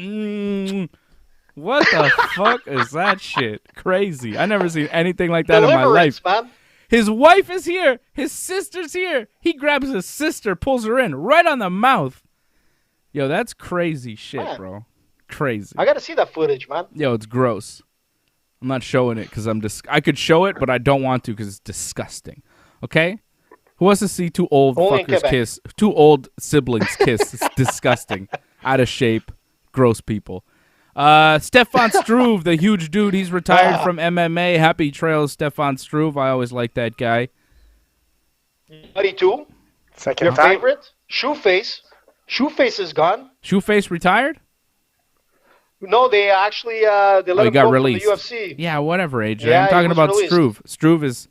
What the fuck is that shit? Crazy. I never seen anything like that in my life. Man. His wife is here. His sister's here. He grabs his sister, pulls her in right on the mouth. Yo, that's crazy shit, man. Bro. Crazy. I got to see that footage, man. Yo, it's gross. I'm not showing it because I could show it, but I don't want to because it's disgusting. Okay? Who wants to see two old fuckers kiss? Two old siblings kiss. It's disgusting. Out of shape. Gross people. Stefan Struve, the huge dude, he's retired from MMA. Happy trails, Stefan Struve. I always like that guy. Buddy, too. Second Your favorite? Shoeface. Shoeface is gone. Shoeface retired? No, they actually they let him got go released from the UFC. Yeah, whatever, AJ. Yeah, I'm talking about released. Struve. Struve is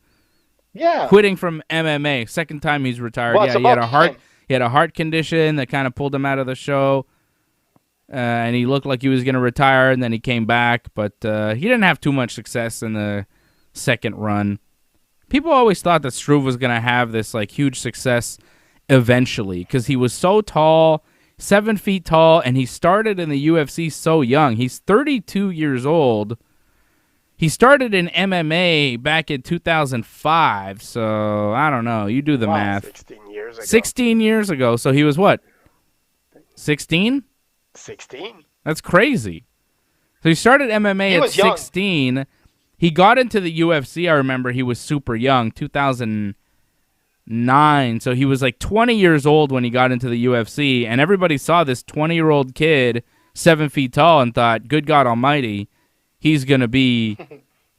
quitting from MMA. Second time he's retired. Well, he had a heart condition that kind of pulled him out of the show. And he looked like he was going to retire, and then he came back. But he didn't have too much success in the second run. People always thought that Struve was going to have this like huge success eventually because he was so tall, 7 feet tall, and he started in the UFC so young. He's 32 years old. He started in MMA back in 2005, so I don't know. You do the math. 16 years ago. 16 years ago. So he was what? 16? 16. That's crazy. So he started MMA at 16. Young. He got into the UFC, I remember he was super young, 2009. So he was like 20 years old when he got into the UFC, and everybody saw this 20-year-old kid, 7 feet tall, and thought, good God almighty, he's going to be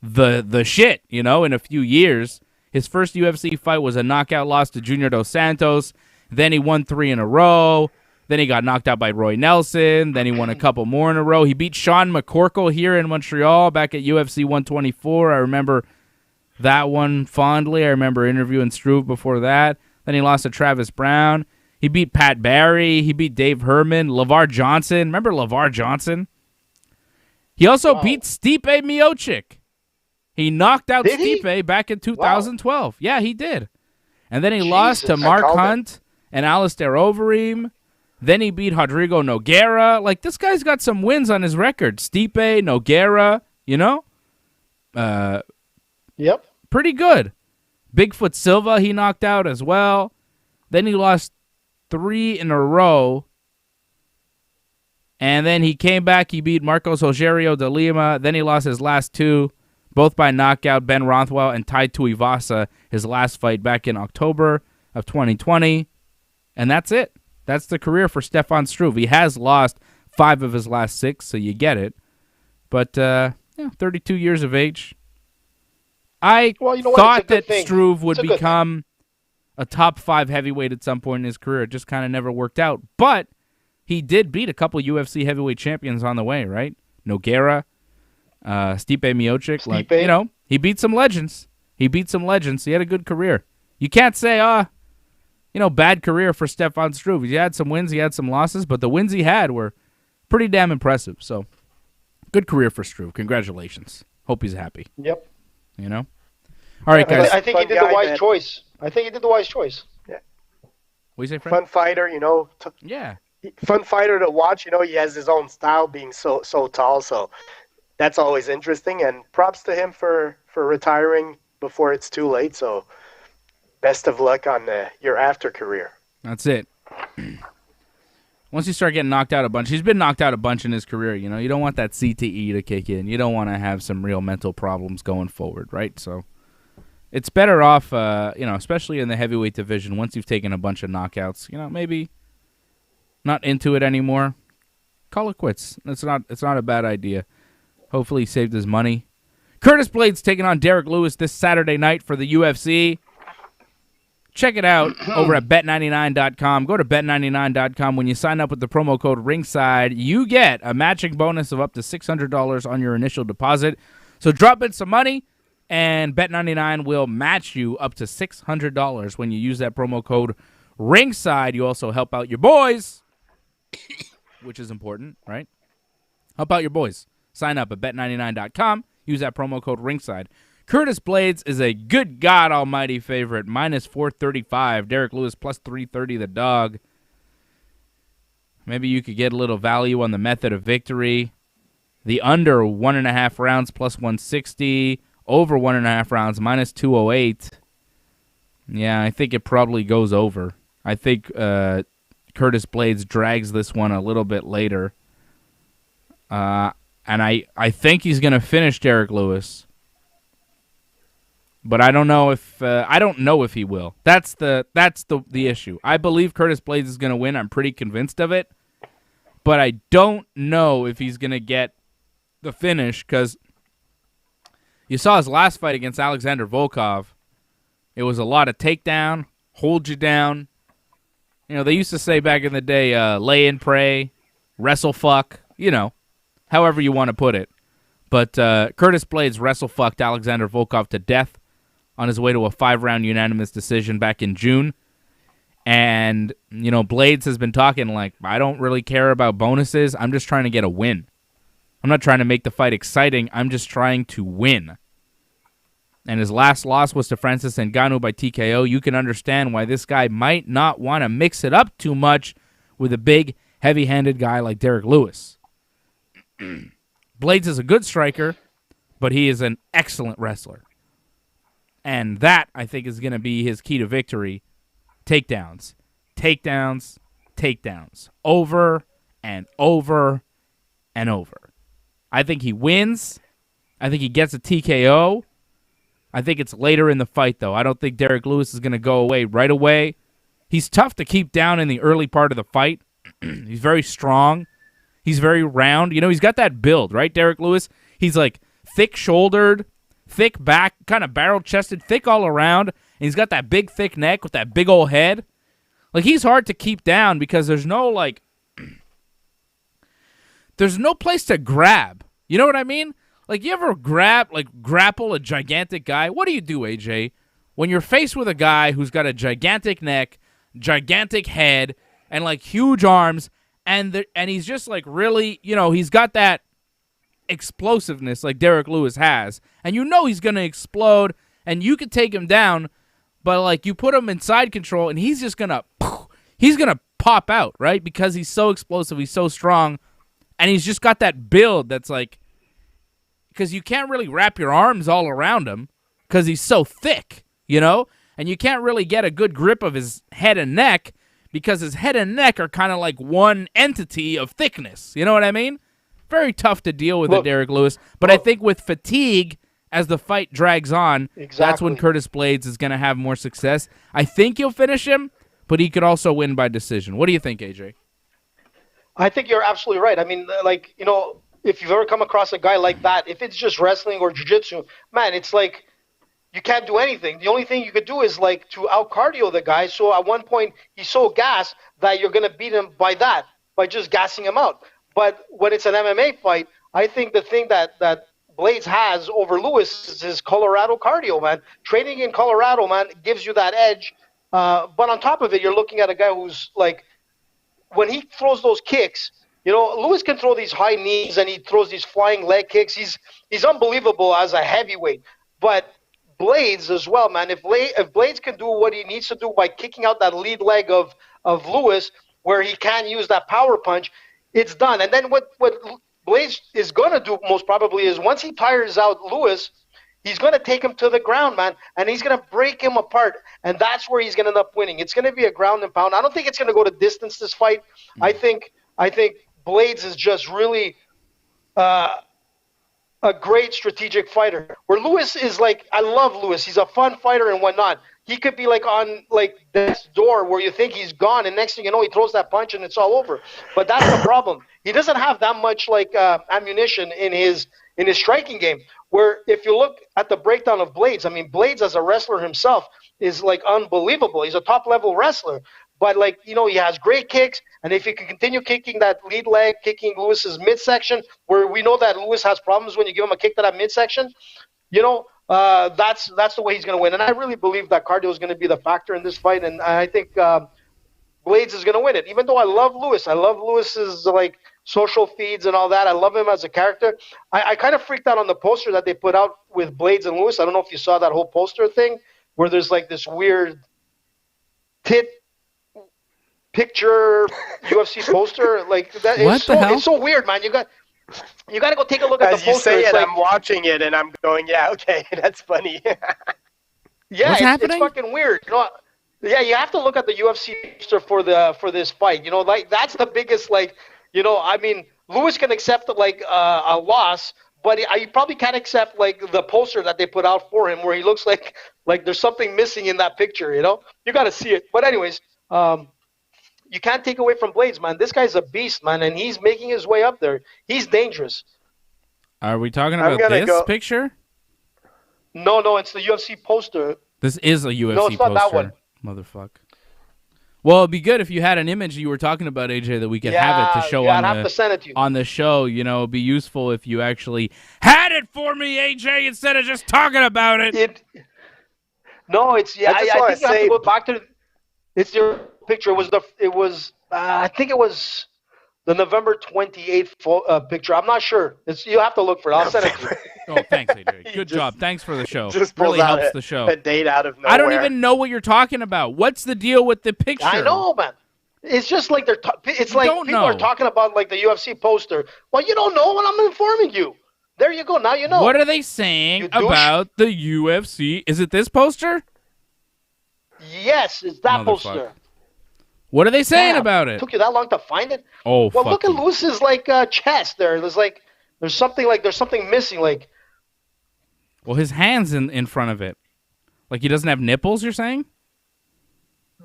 the shit, in a few years. His first UFC fight was a knockout loss to Junior Dos Santos. Then he won 3 in a row. Then he got knocked out by Roy Nelson. Then he won a couple more in a row. He beat Sean McCorkle here in Montreal back at UFC 124. I remember that one fondly. I remember interviewing Struve before that. Then he lost to Travis Brown. He beat Pat Barry. He beat Dave Herman. LeVar Johnson. Remember LeVar Johnson? He also beat Stipe Miocic. He knocked out Stipe back in 2012. Wow. Yeah, he did. And then he lost to Mark Hunt and Alistair Overeem. Then he beat Rodrigo Nogueira. Like, this guy's got some wins on his record. Stipe, Nogueira, Yep. Pretty good. Bigfoot Silva he knocked out as well. Then he lost 3 in a row. And then he came back. He beat Marcos Rogerio de Lima. Then he lost his last 2, both by knockout. Ben Rothwell and Tai Tuivasa, his last fight back in October of 2020. And that's it. That's the career for Stefan Struve. He has lost 5 of his last 6, so you get it. But, 32 years of age. I thought that Struve would become a top 5 heavyweight at some point in his career. It just kind of never worked out. But he did beat a couple UFC heavyweight champions on the way, right? Nogueira, Stipe Miocic. He beat some legends. He had a good career. You can't say, bad career for Stefan Struve. He had some wins, he had some losses, but the wins he had were pretty damn impressive. So, good career for Struve. Congratulations. Hope he's happy. Yep. All right, guys. I think he did the wise choice. Yeah. What do you say, Fred? Fun fighter, Yeah. Fun fighter to watch. He has his own style, being so tall. So that's always interesting. And props to him for retiring before it's too late. So. Best of luck on your after career. That's it. Once you start getting knocked out a bunch, he's been knocked out a bunch in his career. You don't want that CTE to kick in. You don't want to have some real mental problems going forward, right? So it's better off, especially in the heavyweight division. Once you've taken a bunch of knockouts, maybe not into it anymore, call it quits. It's not a bad idea. Hopefully he saved his money. Curtis Blaydes taking on Derrick Lewis this Saturday night for the UFC. Check it out over at bet99.com. Go to bet99.com. When you sign up with the promo code ringside, you get a matching bonus of up to $600 on your initial deposit. So drop in some money, and Bet99 will match you up to $600 when you use that promo code ringside. You also help out your boys, which is important, right? Help out your boys. Sign up at bet99.com. Use that promo code ringside. Curtis Blaydes is a good God almighty favorite, minus 435. Derrick Lewis plus 330, the dog. Maybe you could get a little value on the method of victory. The under 1.5 rounds plus 160. Over 1.5 rounds minus 208. Yeah, I think it probably goes over. I think Curtis Blaydes drags this one a little bit later. And I think he's going to finish Derrick Lewis. But I don't know if he will. That's the issue. I believe Curtis Blaydes is going to win. I'm pretty convinced of it. But I don't know if he's going to get the finish, because you saw his last fight against Alexander Volkov. It was a lot of takedown, hold you down. You know, they used to say back in the day, lay and pray, wrestle fuck, however you want to put it. But Curtis Blaydes wrestle fucked Alexander Volkov to death on his way to a 5-round unanimous decision back in June. And, Blaydes has been talking like, I don't really care about bonuses. I'm just trying to get a win. I'm not trying to make the fight exciting. I'm just trying to win. And his last loss was to Francis Ngannou by TKO. You can understand why this guy might not want to mix it up too much with a big, heavy-handed guy like Derrick Lewis. Blaydes is a good striker, but he is an excellent wrestler. And that, I think, is going to be his key to victory. Takedowns. Takedowns. Takedowns. Over and over and over. I think he wins. I think he gets a TKO. I think it's later in the fight, though. I don't think Derrick Lewis is going to go away right away. He's tough to keep down in the early part of the fight. He's very strong. He's very round. He's got that build, right, Derrick Lewis? He's like thick-shouldered, thick back, kind of barrel-chested, thick all around, and he's got that big, thick neck with that big old head. Like, he's hard to keep down because there's no, there's no place to grab. You know what I mean? Like, you ever grapple a gigantic guy? What do you do, AJ, when you're faced with a guy who's got a gigantic neck, gigantic head, and, huge arms, and he's just, really, he's got that explosiveness like Derrick Lewis has, and he's going to explode, and you could take him down, but, you put him in side control, and he's just going to pop out, right? Because he's so explosive, he's so strong, and he's just got that build that's, because you can't really wrap your arms all around him because he's so thick, and you can't really get a good grip of his head and neck because his head and neck are kind of like one entity of thickness. You know what I mean? Very tough to deal with, Derrick Lewis. But I think with fatigue, as the fight drags on, that's when Curtis Blaydes is going to have more success. I think he'll finish him, but he could also win by decision. What do you think, AJ? I think you're absolutely right. I mean, if you've ever come across a guy like that, if it's just wrestling or jiu-jitsu, man, it's like you can't do anything. The only thing you could do is to out-cardio the guy. So at one point, he's so gassed that you're going to beat him by just gassing him out. But when it's an MMA fight, I think the thing that Blaydes has over Lewis is his Colorado cardio, man. Training in Colorado, man, gives you that edge. But on top of it, you're looking at a guy who's when he throws those kicks, Lewis can throw these high knees and he throws these flying leg kicks. He's unbelievable as a heavyweight. But Blaydes as well, man. If Blaydes can do what he needs to do by kicking out that lead leg of Lewis, where he can use that power punch, it's done. And then what Blaydes is going to do most probably is once he tires out Lewis, he's going to take him to the ground, man, and he's going to break him apart, and that's where he's going to end up winning. It's going to be a ground and pound. I don't think it's going to go to distance, this fight. I think Blaydes is just really a great strategic fighter. Where Lewis is I love Lewis. He's a fun fighter and whatnot. he could be like on like death's door where you think he's gone, and next thing you know, he throws that punch and it's all over. But that's the problem. He doesn't have that much like ammunition in his striking game. Where if you look at the breakdown of Blaydes, I mean, Blaydes as a wrestler himself is like unbelievable. He's a top level wrestler. But like, you know, he has great kicks, and if he can continue kicking that lead leg, kicking Lewis's midsection, where we know that Lewis has problems when you give him a kick to that midsection, you know, that's the way he's going to win. And I really believe that cardio is going to be the factor in this fight, and I think Blaydes is going to win it. Even though I love Lewis's like social feeds and all that. I love him as a character. I kind of freaked out on the poster that they put out with Blaydes and Lewis. I don't know if you saw that whole poster thing where there's like this weird tit picture UFC poster like that. What the hell? It's so weird, man. You got to go take a look at As the poster. You say it's it, like, I'm watching it and I'm going, yeah, okay, that's funny. yeah, What's happening? It's fucking weird. You know, yeah, you have to look at the UFC poster for this fight. You know, like that's the biggest like. You know, I mean, Lewis can accept like a loss, but he probably can't accept like the poster that they put out for him, where he looks like there's something missing in that picture. You know, you got to see it. But anyways, you can't take away from Blaydes, man. This guy's a beast, man, and he's making his way up there. He's dangerous. Are we talking about this picture? No, it's the UFC poster. This is a UFC No, it's not poster. that one. Motherfuck. Well, it'd be good if you had an image you were talking about, AJ, that we could have it to show I'd have to send it to you. on the show. You know, it'd be useful if you actually had it for me, AJ, instead of just talking about it. No, it's I think you have to go back to it's your picture. I think it was the November 28th picture. I'm not sure. You have to look for it. I'll send it to you. Oh, thanks, AJ. Good job. Thanks for the show. Just really pulls out helps the show. A date out of nowhere. I don't even know what you're talking about. What's the deal with the picture? I know, man. It's just like it's like people are talking about like the UFC poster. Well, you don't know what I'm informing you. There you go. Now you know. What are they saying about the UFC? Is it this poster? Yes, it's that poster. What are they saying about it? Took you that long to find it? Oh, well, look at Lewis's like chest there. There's something missing. Like, well, his hand's in front of it. Like he doesn't have nipples. You're saying?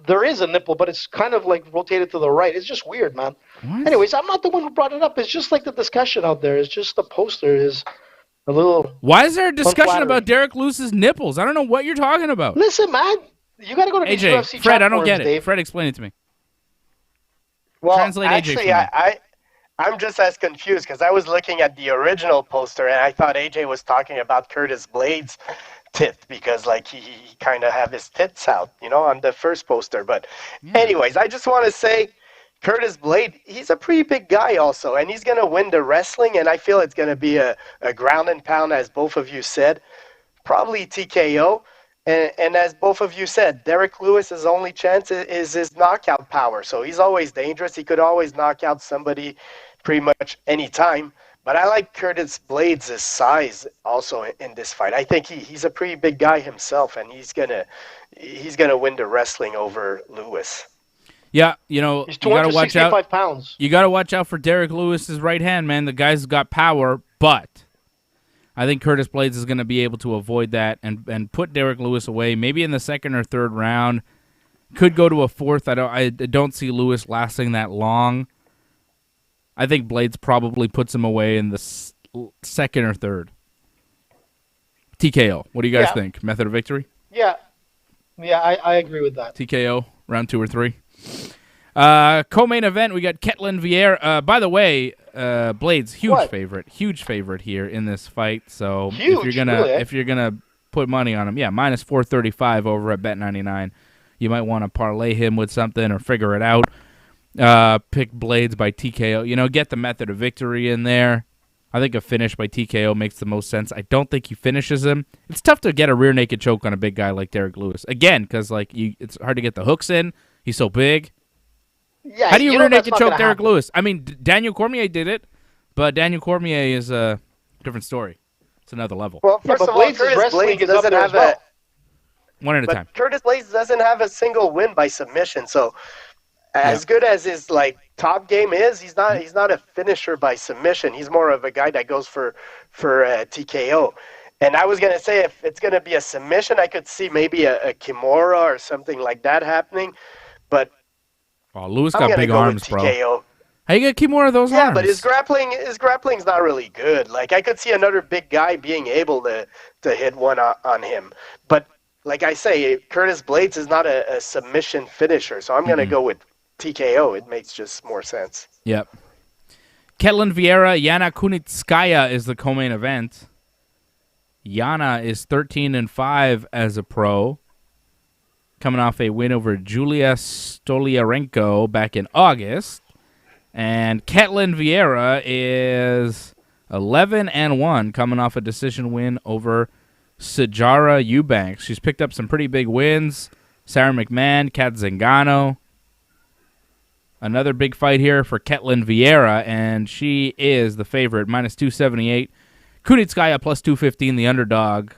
There is a nipple, but it's kind of like rotated to the right. It's just weird, man. What? Anyways, I'm not the one who brought it up. It's just like the discussion out there. It's just the poster is a little. Why is there a discussion about Derrick Lewis's nipples? I don't know what you're talking about. Listen, man, you got to go to these UFC AJ, Fred, chat I don't forums, get it. Dave. Fred, explain it to me. Well, Translate actually, AJ for me. I'm just as confused because I was looking at the original poster and I thought AJ was talking about Curtis Blaydes' tit because like he kind of have his tits out, you know, on the first poster. But anyways, I just want to say Curtis Blaydes, he's a pretty big guy also, and he's going to win the wrestling, and I feel it's going to be a ground and pound, as both of you said, probably TKO. And as both of you said, Derrick Lewis' only chance is his knockout power. So he's always dangerous. He could always knock out somebody pretty much any time. But I like Curtis Blaydes' size also in this fight. I think he's a pretty big guy himself, and he's gonna win the wrestling over Lewis. Yeah, you know, he's you gotta watch out. 265 pounds. You gotta watch out for Derrick Lewis's right hand, man. The guy's got power, but I think Curtis Blaydes is going to be able to avoid that and put Derrick Lewis away, maybe in the second or third round. Could go to a fourth. I don't see Lewis lasting that long. I think Blaydes probably puts him away in the second or third. TKO. What do you guys think? Method of victory? Yeah, I agree with that. TKO, round 2 or 3. Co-main event, we got Ketlin Vieira. By the way, Blaydes, huge favorite here in this fight. So if you're gonna put money on him, minus 435 over at Bet99. You might want to parlay him with something or figure it out. Pick Blaydes by TKO. You know, get the method of victory in there. I think a finish by TKO makes the most sense. I don't think he finishes him. It's tough to get a rear naked choke on a big guy like Derrick Lewis. Again, because it's hard to get the hooks in. He's so big. Yeah, how do you rear naked choke Derrick Lewis? I mean, Daniel Cormier did it, but Daniel Cormier is a different story. It's another level. Well, first of all, Curtis Blaydes doesn't have a one at a time. Curtis Blaydes doesn't have a single win by submission, so as good as his top game is, he's not a finisher by submission. He's more of a guy that goes for TKO. And I was going to say, if it's going to be a submission, I could see maybe a Kimura or something like that happening. But Lewis I'm got big go arms, with TKO. bro. How you get Kimura those arms? Yeah, but his grappling's not really good. Like, I could see another big guy being able to hit one on him. But like I say, Curtis Blaydes is not a submission finisher, so I'm going to go with TKO. It makes just more sense. Yep. Ketlin Vieira, Yana Kunitskaya is the co-main event. Yana is 13-5 as a pro, coming off a win over Julia Stoliarenko back in August. And Ketlin Vieira is 11-1, coming off a decision win over Sijara Eubanks. She's picked up some pretty big wins. Sarah McMahon, Katzengano. Another big fight here for Ketlin Vieira, and she is the favorite, minus 278. Kunitskaya plus 215, the underdog.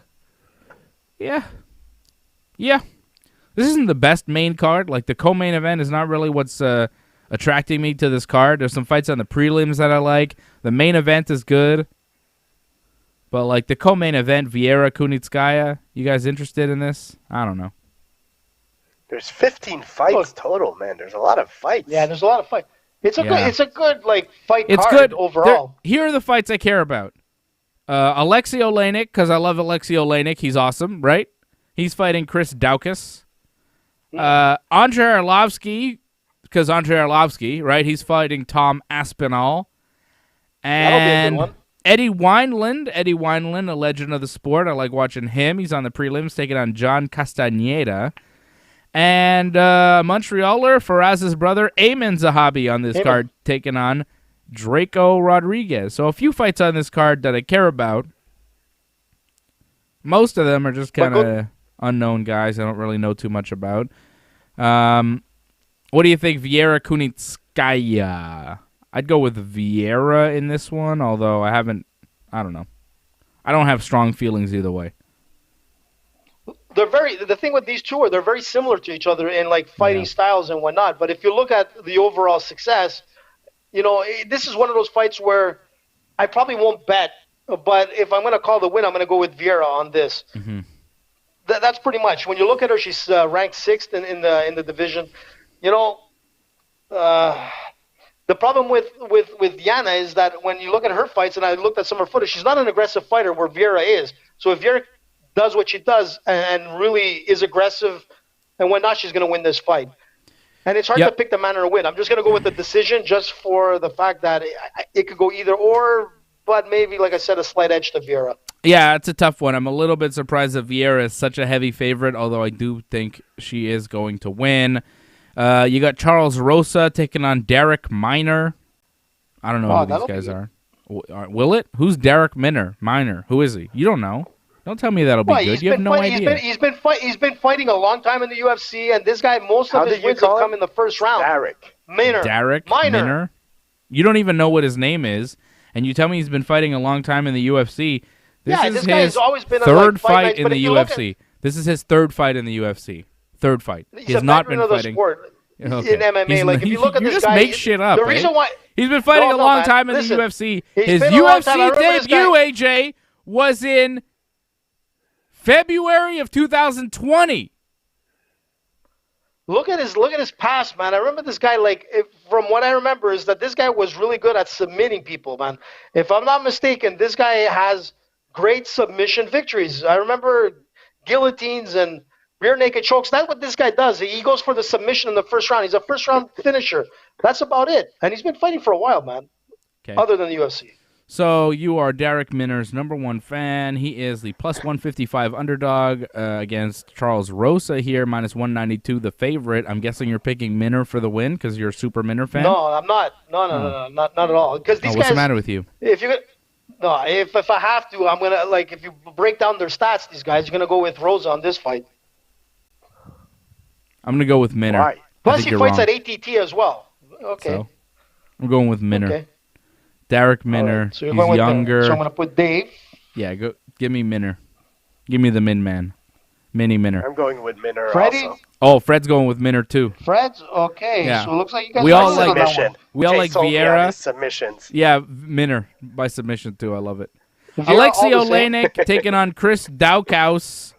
Yeah. This isn't the best main card. Like, the co-main event is not really what's attracting me to this card. There's some fights on the prelims that I like. The main event is good. But, like, the co-main event, Vieira, Kunitskaya, you guys interested in this? I don't know. There's 15 fights total, man. There's a lot of fights. Yeah, there's a lot of fights. It's a good like fight it's card good overall. Here are the fights I care about. Alexei Oleinik, because I love Alexei Oleinik. He's awesome, right? He's fighting Chris Daokas. Andrei Arlovsky, because Andrei Arlovsky, right? He's fighting Tom Aspinall. And That'll be a good one. Eddie Wineland, a legend of the sport. I like watching him. He's on the prelims, taking on John Castaneda. And Montrealer, Faraz's brother, Ayman Zahabi on this card, taking on Draco Rodriguez. So a few fights on this card that I care about. Most of them are just kind of unknown guys I don't really know too much about. What do you think, Vieira Kunitskaya? I'd go with Vieira in this one, although I don't know. I don't have strong feelings either way. The thing with these two are they're very similar to each other in like fighting styles and whatnot. But if you look at the overall success, this is one of those fights where I probably won't bet, but if I'm going to call the win, I'm going to go with Vieira on this. Mm-hmm. That's pretty much. When you look at her, she's ranked 6th in the division. The problem with Yana is that when you look at her fights, and I looked at some of her footage, she's not an aggressive fighter where Vieira is. So if Vieira does what she does and really is aggressive and whatnot, she's going to win this fight. And it's hard to pick the manner to win. I'm just going to go with the decision just for the fact that it could go either or, but maybe, like I said, a slight edge to Vieira. Yeah, it's a tough one. I'm a little bit surprised that Vieira is such a heavy favorite, although I do think she is going to win. You got Charles Rosa taking on Derek Minor. I don't know who these guys are. Will it? Who's Derek Minor? Who is he? You don't know. Don't tell me that'll be good. You have no idea. He's been fighting a long time in the UFC, and this guy, most of his wins have come in the first round. Derek Minor. You don't even know what his name is, and you tell me he's been fighting a long time in the UFC. This guy has always been third fight in the UFC. This is his third fight in the UFC. Third fight. He's not been fighting in MMA. If you look at this guy, make shit up. The reason why he's been fighting a long time in the UFC. His UFC debut, AJ, was in February of 2020. Look at his past, man. I remember this guy, from what I remember, is that this guy was really good at submitting people, man. If I'm not mistaken, this guy has great submission victories. I remember guillotines and rear naked chokes. That's what this guy does. He goes for the submission in the first round. He's a first-round finisher. That's about it. And he's been fighting for a while, man, other than the UFC. So you are Derek Minor's #1 fan. He is the plus 155 underdog against Charles Rosa here, minus 192, the favorite. I'm guessing you're picking Minor for the win because you're a super Minor fan? No, I'm not. No, not at all. Because these guys, what's the matter with you? If I have to, I'm gonna if you break down their stats, these guys, you're gonna go with Rosa on this fight. I'm gonna go with Minor. Right. Plus, he fights at ATT as well. Okay. So, I'm going with Minor. Okay. Derek Minor. Right. So he's younger. So I'm gonna put Dave. Yeah, go. Give me Minor. Give me the Min Man. Mini Minor. I'm going with Minor. Freddie? Also. Oh, Fred's going with Minor too. Fred's okay. Yeah. So it looks like you guys we all submission. We all like Vieira. Submissions. Yeah, Minor by submission too. I love it. Alexei all the same. Oleinik taking on Chris Daokas.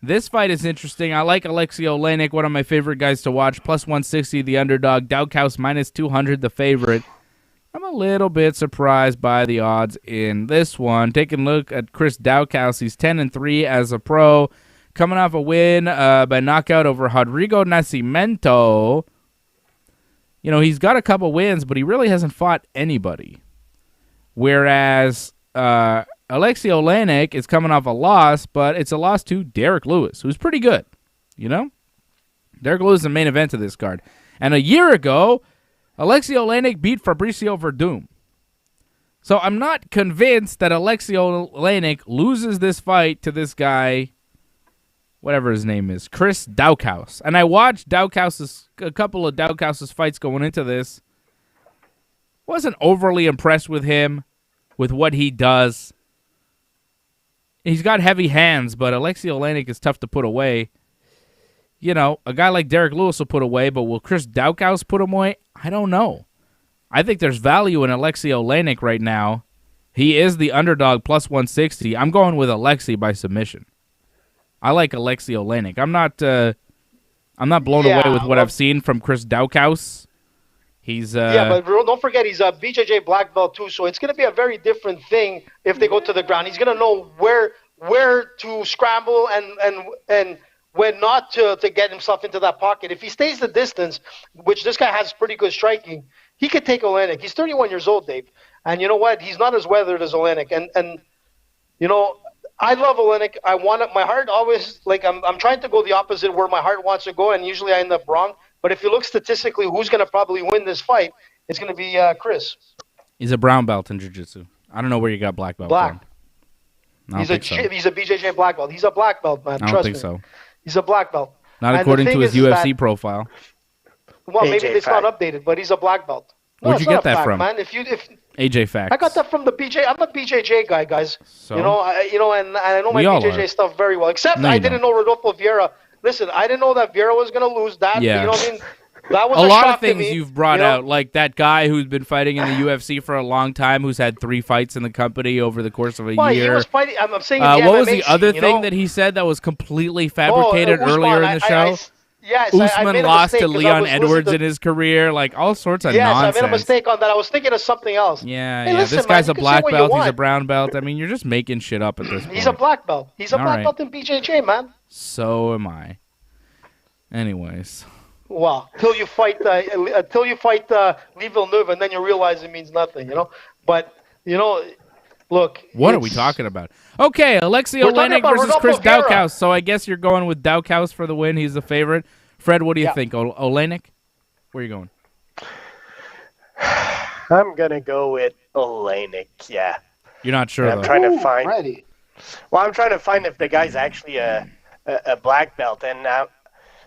This fight is interesting. I like Alexei Oleinik, one of my favorite guys to watch. Plus 160, the underdog. Daokas minus 200, the favorite. I'm a little bit surprised by the odds in this one. Taking a look at Chris Daokas, he's 10-3 as a pro, coming off a win by knockout over Rodrigo Nascimento. You know, he's got a couple wins, but he really hasn't fought anybody. Whereas Alexei Oleinik is coming off a loss, but it's a loss to Derrick Lewis, who's pretty good. You know? Derrick Lewis is the main event of this card. And a year ago, Alexei Oleinik beat Fabricio Verdum. So I'm not convinced that Alexei Oleinik loses this fight to this guy, whatever his name is, Chris Daokas. And I watched a couple of Daokas' fights going into this. Wasn't overly impressed with him, with what he does. He's got heavy hands, but Alexei Oleinik is tough to put away. You know, a guy like Derrick Lewis will put away, but will Chris Daokas put him away? I don't know. I think there's value in Alexei Oleinik right now. He is the underdog plus 160. I'm going with Alexei by submission. I like Alexei Oleinik. I'm not blown away with what I've seen from Chris Daokas. He's but don't forget he's a BJJ black belt too, so it's going to be a very different thing if they go to the ground. He's going to know where to scramble and when not to get himself into that pocket. If he stays the distance, which this guy has pretty good striking, he could take Oleinik. He's 31 years old, Dave. And you know what? He's not as weathered as Oleinik. And you know, I love Oleinik. I want it. My heart always, like, I'm trying to go the opposite where my heart wants to go, and usually I end up wrong. But if you look statistically, who's going to probably win this fight, it's going to be Chris. He's a brown belt in jiu-jitsu. I don't know where you got black belt from. He's a BJJ black belt. He's a black belt, man. I don't think so. He's a black belt. Not according to his UFC profile. Well, maybe it's not updated, but he's a black belt. No, where'd you get that from? Man. AJ Facts. I got that from the BJ. I'm a BJJ guy, guys. So? And I know my BJJ stuff very well. Except I didn't know Rodolfo Vieira. Listen, I didn't know that Vieira was going to lose that. Yeah. You know what I mean? That was a lot shock of things to me, you've brought out, like that guy who's been fighting in the UFC for a long time, who's had 3 fights in the company over the course of a year. He was fighting. I'm saying what MMA was the other scene, thing that he said that was completely fabricated Usman, earlier in the show? Yes, Usman lost to Leon Edwards in his career, like all sorts of nonsense. I made a mistake on that. I was thinking of something else. Yeah, listen, this guy's a black belt. He's a brown belt. I mean, you're just making shit up at this point. He's a black belt. He's a black belt in BJJ, man. So am I. Anyways. Well, until you fight Lee Villeneuve, and then you realize it means nothing, you know. But look. What are we talking about? Okay, Alexei Oleinik versus Chris Daokas. So I guess you're going with Daokas for the win. He's the favorite. Fred, what do you think? Oleinik? Where are you going? I'm gonna go with Oleinik. Yeah. You're not sure. I'm trying to find. Ready. Well, I'm trying to find if the guy's actually a black belt, and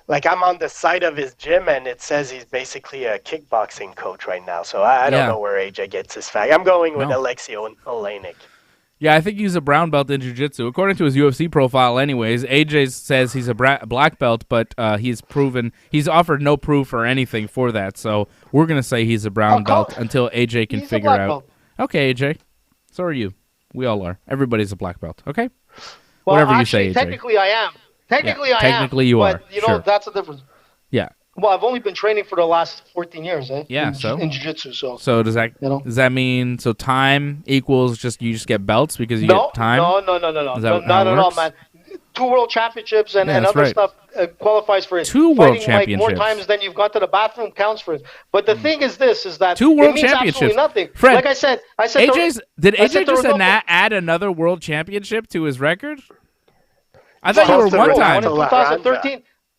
like I'm on the site of his gym, and it says he's basically a kickboxing coach right now. So I don't know where AJ gets his fact. I'm going with Alexei Oleinik. Yeah, I think he's a brown belt in jiu-jitsu. According to his UFC profile anyways, AJ says he's a black belt, but he's offered no proof or anything for that. So we're going to say he's a brown belt until AJ can figure out. Belt. Okay, AJ. So are you. We all are. Everybody's a black belt, okay? Well, whatever you say, AJ. Technically I am. Technically I am. Technically you are. But, that's the difference. Yeah. Well, I've only been training for the last 14 years, Yeah, in jiu-jitsu, so. So does that mean time equals you just get belts because you get time? No. Is that not at all, man. 2 world championships and other stuff qualifies for it. 2 world championships. Like more times than you've gone to the bathroom counts for it. But the thing is that 2 world it means championships. Absolutely nothing. Fred, like I said did AJ just add another world championship to his record? I thought you were one time.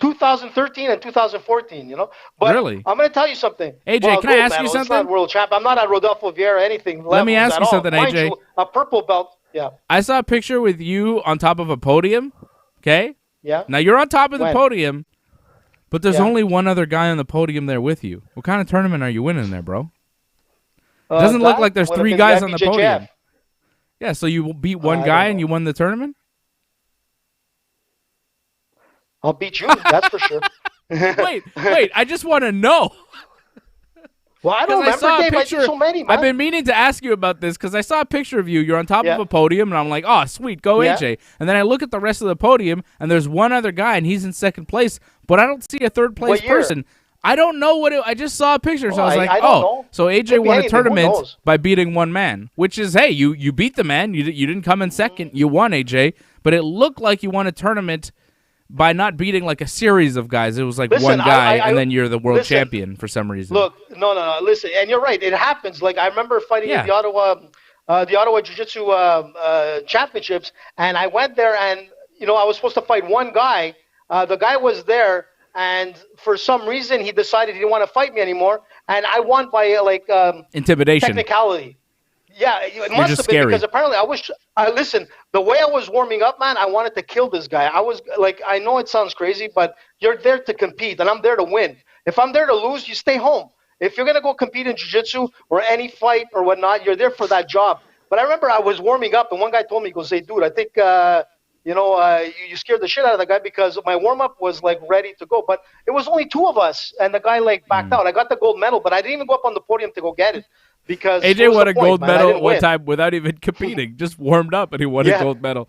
2013 and 2014, you know. But really? I'm going to tell you something. AJ, can I ask you something? It's not world champ. I'm not at Rodolfo Vieira or anything. Let me ask you something, AJ. A purple belt. Yeah. I saw a picture with you on top of a podium. Okay. Yeah. Now you're on top of the podium, but there's only one other guy on the podium there with you. What kind of tournament are you winning there, bro? It doesn't look like there's 3 guys on the podium. Yeah. So you beat one guy and you won the tournament. I'll beat you, that's for sure. Wait, I just want to know. Well, I don't remember, Dave. I did so many, man. I've been meaning to ask you about this because I saw a picture of you. You're on top of a podium, and I'm like, oh, sweet, go AJ. And then I look at the rest of the podium, and there's one other guy, and he's in second place, but I don't see a third-place person. I don't know I just saw a picture, so I was like, oh, so AJ won a tournament by beating one man, which is, hey, you beat the man. You didn't come in second. You won, AJ, but it looked like you won a tournament by not beating like a series of guys. It was like one guy, and then you're the world champion for some reason. Look, no, listen, and you're right. It happens. Like, I remember fighting in the Ottawa Jiu-Jitsu championships, and I went there, and, I was supposed to fight one guy. The guy was there, and for some reason, he decided he didn't want to fight me anymore, and I won by, intimidation. Technicality. Yeah, it must have been because apparently listen, the way I was warming up, man, I wanted to kill this guy. I was like, I know it sounds crazy, but you're there to compete, and I'm there to win. If I'm there to lose, you stay home. If you're going to go compete in jiu-jitsu or any fight or whatnot, you're there for that job. But I remember I was warming up, and one guy told me, he goes, hey, dude, I think, you scared the shit out of the guy because my warm-up was, like, ready to go. But it was only two of us, and the guy, like, backed out. I got the gold medal, but I didn't even go up on the podium to go get it. Because AJ won a gold medal one time without even competing, just warmed up, and he won a gold medal.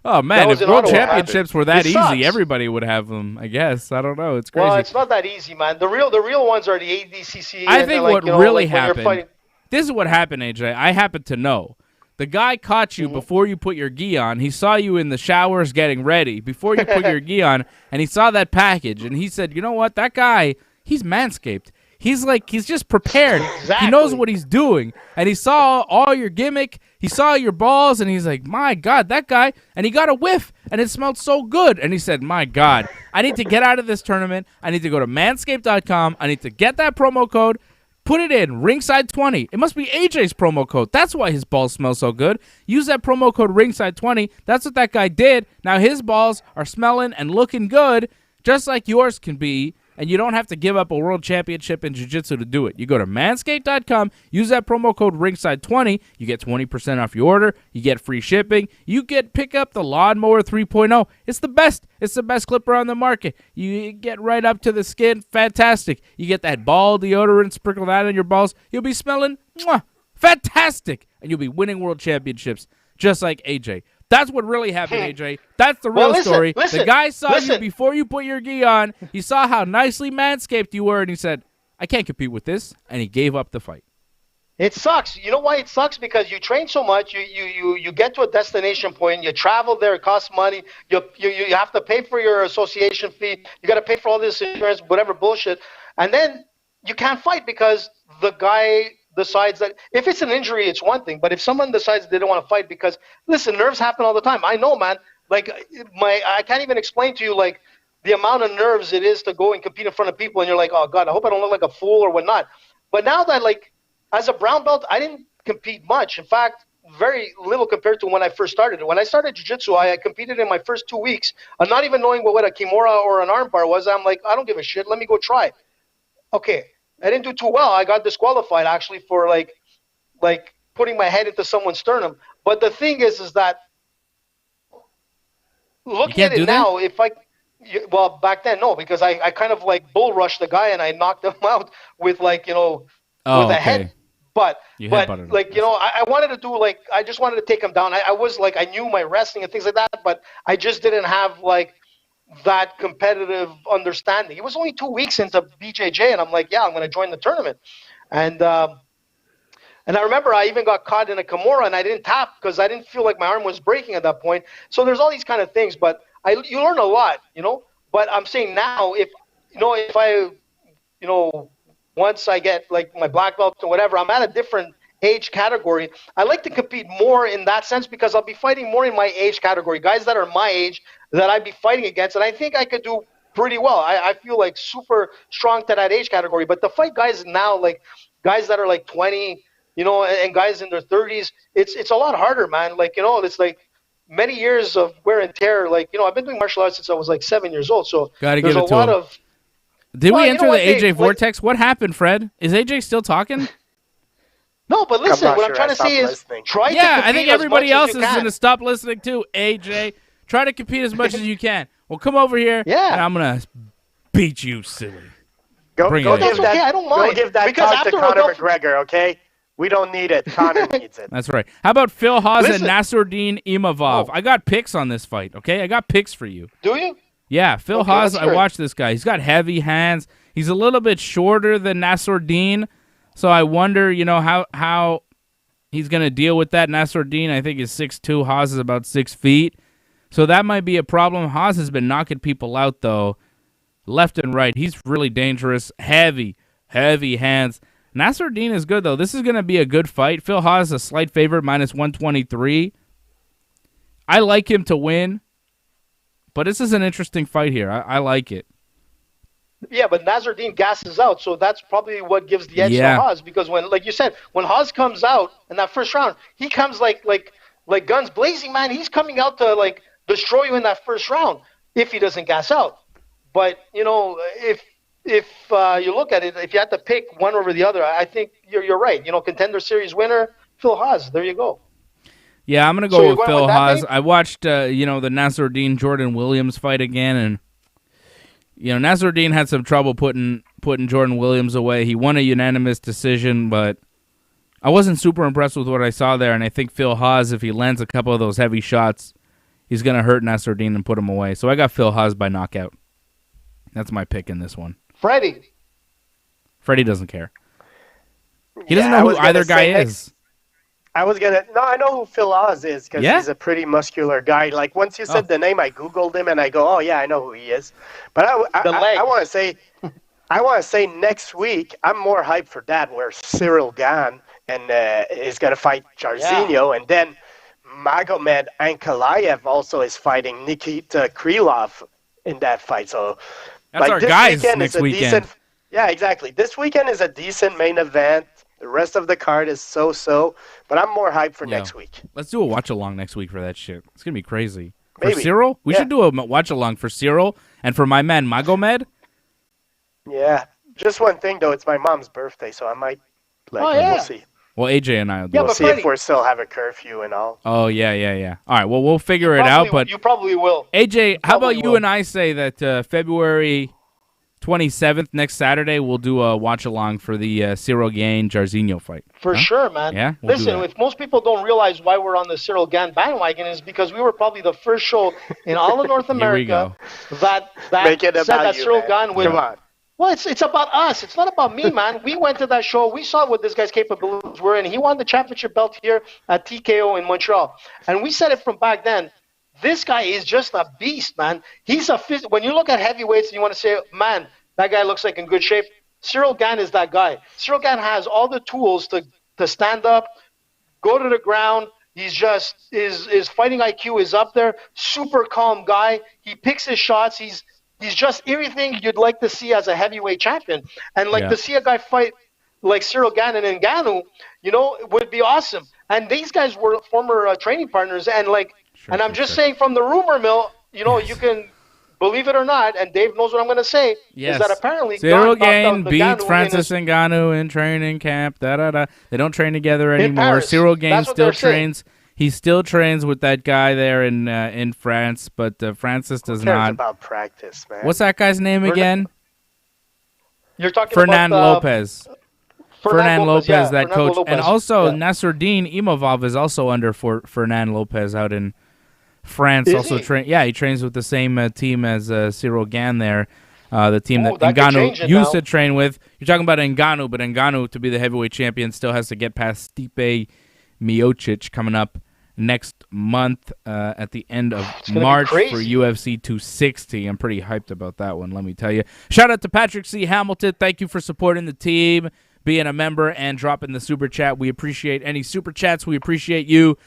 Oh, man, if world championships were that easy, everybody would have them, I guess. I don't know. It's crazy. Well, it's not that easy, man. The real ones are the ADCC. I think what really happened, this is what happened, AJ. I happen to know. The guy caught you before you put your gi on. He saw you in the showers getting ready before you put your gi on, and he saw that package, and he said, you know what, that guy, he's manscaped. He's just prepared. Exactly. He knows what he's doing. And he saw all your gimmick. He saw your balls, and he's like, my God, that guy. And he got a whiff, and it smelled so good. And he said, my God, I need to get out of this tournament. I need to go to manscaped.com. I need to get that promo code. Put it in, ringside20. It must be AJ's promo code. That's why his balls smell so good. Use that promo code ringside20. That's what that guy did. Now his balls are smelling and looking good, just like yours can be. And you don't have to give up a world championship in jiu-jitsu to do it. You go to manscaped.com, use that promo code ringside20, you get 20% off your order, you get free shipping, you pick up the Lawnmower 3.0. It's the best. It's the best clipper on the market. You get right up to the skin, fantastic. You get that ball deodorant, sprinkle that on your balls, you'll be smelling fantastic, and you'll be winning world championships just like AJ. That's what really happened, AJ. That's the real story. The guy saw you before you put your gi on. He saw how nicely manscaped you were, and he said, I can't compete with this, and he gave up the fight. It sucks. You know why it sucks? Because you train so much, you get to a destination point, you travel there, it costs money, you have to pay for your association fee, you got to pay for all this insurance, whatever bullshit, and then you can't fight because the guy decides that if it's an injury, it's one thing. But if someone decides they don't want to fight because, listen, nerves happen all the time. I know, man. Like, I can't even explain to you, like, the amount of nerves it is to go and compete in front of people, and you're like, oh, God, I hope I don't look like a fool or whatnot. But now that, like, as a brown belt, I didn't compete much. In fact, very little compared to when I first started. When I started jiu-jitsu, I competed in my first 2 weeks. I'm not even knowing what a kimura or an armbar was. I'm like, I don't give a shit. Let me go try. Okay. I didn't do too well. I got disqualified actually for like putting my head into someone's sternum. But the thing is that looking at it now, well, back then no, because I kind of like bull rushed the guy and I knocked him out with with a head. But like I wanted to do I just wanted to take him down. I was like I knew my wrestling and things like that, but I just didn't have like that competitive understanding. It was only 2 weeks into BJJ, and I'm like, yeah, I'm going to join the tournament. And I remember I even got caught in a Kimura, and I didn't tap because I didn't feel like my arm was breaking at that point. So there's all these kind of things, but you learn a lot, But I'm saying now, if I once I get like my black belt or whatever, I'm at a different age category. I like to compete more in that sense because I'll be fighting more in my age category, guys that are my age that I'd be fighting against, and I think I could do pretty well. I feel like super strong to that age category. But to fight guys now, like guys that are like 20, and guys in their 30s, it's a lot harder, man. Like, it's like many years of wear and tear. Like, I've been doing martial arts since I was like 7 years old. So there's a lot of. Did we enter the AJ Vortex? What happened, Fred? Is AJ still talking? No, but listen, what I'm trying to say is try to compete I think everybody else is going to stop listening too, AJ. Try to compete as much as you can. Well, come over here, and I'm going to beat you silly. Go Bring it give in. That's that. okay, I don't mind. Go give that Because talk to after Conor Rodolfo- McGregor, okay? We don't need it. Conor needs it. That's right. How about Phil Haas and Listen. Nasruddin Imavov? Oh. I got picks on this fight, okay? I got picks for you. Do you? Yeah, Phil Okay, Haas, let's I hear it. watched this guy. He's got heavy hands. He's a little bit shorter than Nasruddin, so I wonder, how he's going to deal with that. Nasruddin, I think, is 6'2". Haas is about 6 feet. So that might be a problem. Haas has been knocking people out, though, left and right. He's really dangerous. Heavy hands. Nasruddin is good, though. This is going to be a good fight. Phil Haas is a slight favorite, -123. I like him to win, but this is an interesting fight here. I like it. Yeah, but Nasruddin gasses out, so that's probably what gives the edge Yeah. to Haas. Because when, like you said, when Haas comes out in that first round, he comes like guns blazing, man. He's coming out to like destroy you in that first round if he doesn't gas out. But if you look at it, if you had to pick one over the other, I think you're right. Contender Series winner Phil Haas. There you go. Yeah, I'm going to So go you're with going Phil with that Haas. name? I watched, the Nasruddin Jordan Williams fight again, and Nasruddin had some trouble putting Jordan Williams away. He won a unanimous decision, but I wasn't super impressed with what I saw there, and I think Phil Haas, if he lands a couple of those heavy shots, he's going to hurt Nasruddin and put him away. So I got Phil Haas by knockout. That's my pick in this one. Freddie. Freddie doesn't care. He Yeah, doesn't I know was who gonna either guy say is. I know who Phil Haas is because Yeah? he's a pretty muscular guy. Like once you said the name, I Googled him and I go, oh yeah, I know who he is. But I want to say next week, I'm more hyped for that where Cyril Gane is going to fight Jairzinho, and then Magomed Ankalaev also is fighting Nikita Krylov in that fight. So That's our this guys weekend next is a weekend. decent. Yeah, exactly. This weekend is a decent main event. The rest of the card is so-so, but I'm more hyped for next week. Let's do a watch-along next week for that shit. It's going to be crazy. For Maybe. Cyril? We Yeah. should do a watch-along for Cyril and for my man Magomed. Yeah. Just one thing, though. It's my mom's birthday, so I might we'll see. Well, AJ and I will do Yeah, it. We'll but see Freddie- if we still have a curfew and all. Oh, yeah. All right, well, we'll figure it out. But You probably will. AJ, how about probably you will. and I say that February 27th, next Saturday, we'll do a watch-along for the Cyril Gane-Jairzinho fight. For sure, man. Yeah, we'll do Listen, that. if most people don't realize why we're on the Cyril Gane bandwagon is because we were probably the first show in all of North Here we America that Make it said about that you, Cyril man. Gane would. Come on. Well, it's about us. It's not about me, man. We went to that show. We saw what this guy's capabilities were, and he won the championship belt here at TKO in Montreal. And we said it from back then. This guy is just a beast, man. He's when you look at heavyweights and you want to say, man, that guy looks like in good shape. Cyril Gane is that guy. Cyril Gane has all the tools to stand up, go to the ground. He's just his fighting IQ is up there. Super calm guy. He picks his shots. He's just everything you'd like to see as a heavyweight champion. And to see a guy fight like Cyril Gane and Ngannou, it would be awesome. And these guys were former training partners. And I'm just saying from the rumor mill, you can believe it or not, and Dave knows what I'm going to say, is that apparently Cyril Gane knocked out Gane the beats Ngannou Francis Ngannou in training camp. They don't train together In anymore. Paris. Cyril Gane That's what still they're saying. trains. He still trains with that guy there in France, but Francis does Who cares not. about practice, man? What's that guy's name again? You're talking Fernand about Lopez. Fernand Lopez, yeah, that Fernando coach. Lopez. And also, Yeah. Nasruddin Imavov is also under Fernand Lopez out in France. Is also he? he trains with the same team as Cyril Gane there, the team Oh, that that could Ngannou change it used now. to train with. You're talking about Ngannou, but Ngannou, to be the heavyweight champion, still has to get past Stipe Miocic coming up next month at the end of gonna be March for crazy. UFC 260. I'm pretty hyped about that one, let me tell you. Shout out to Patrick C. Hamilton. Thank you for supporting the team, being a member, and dropping the super chat. We appreciate any super chats. We appreciate you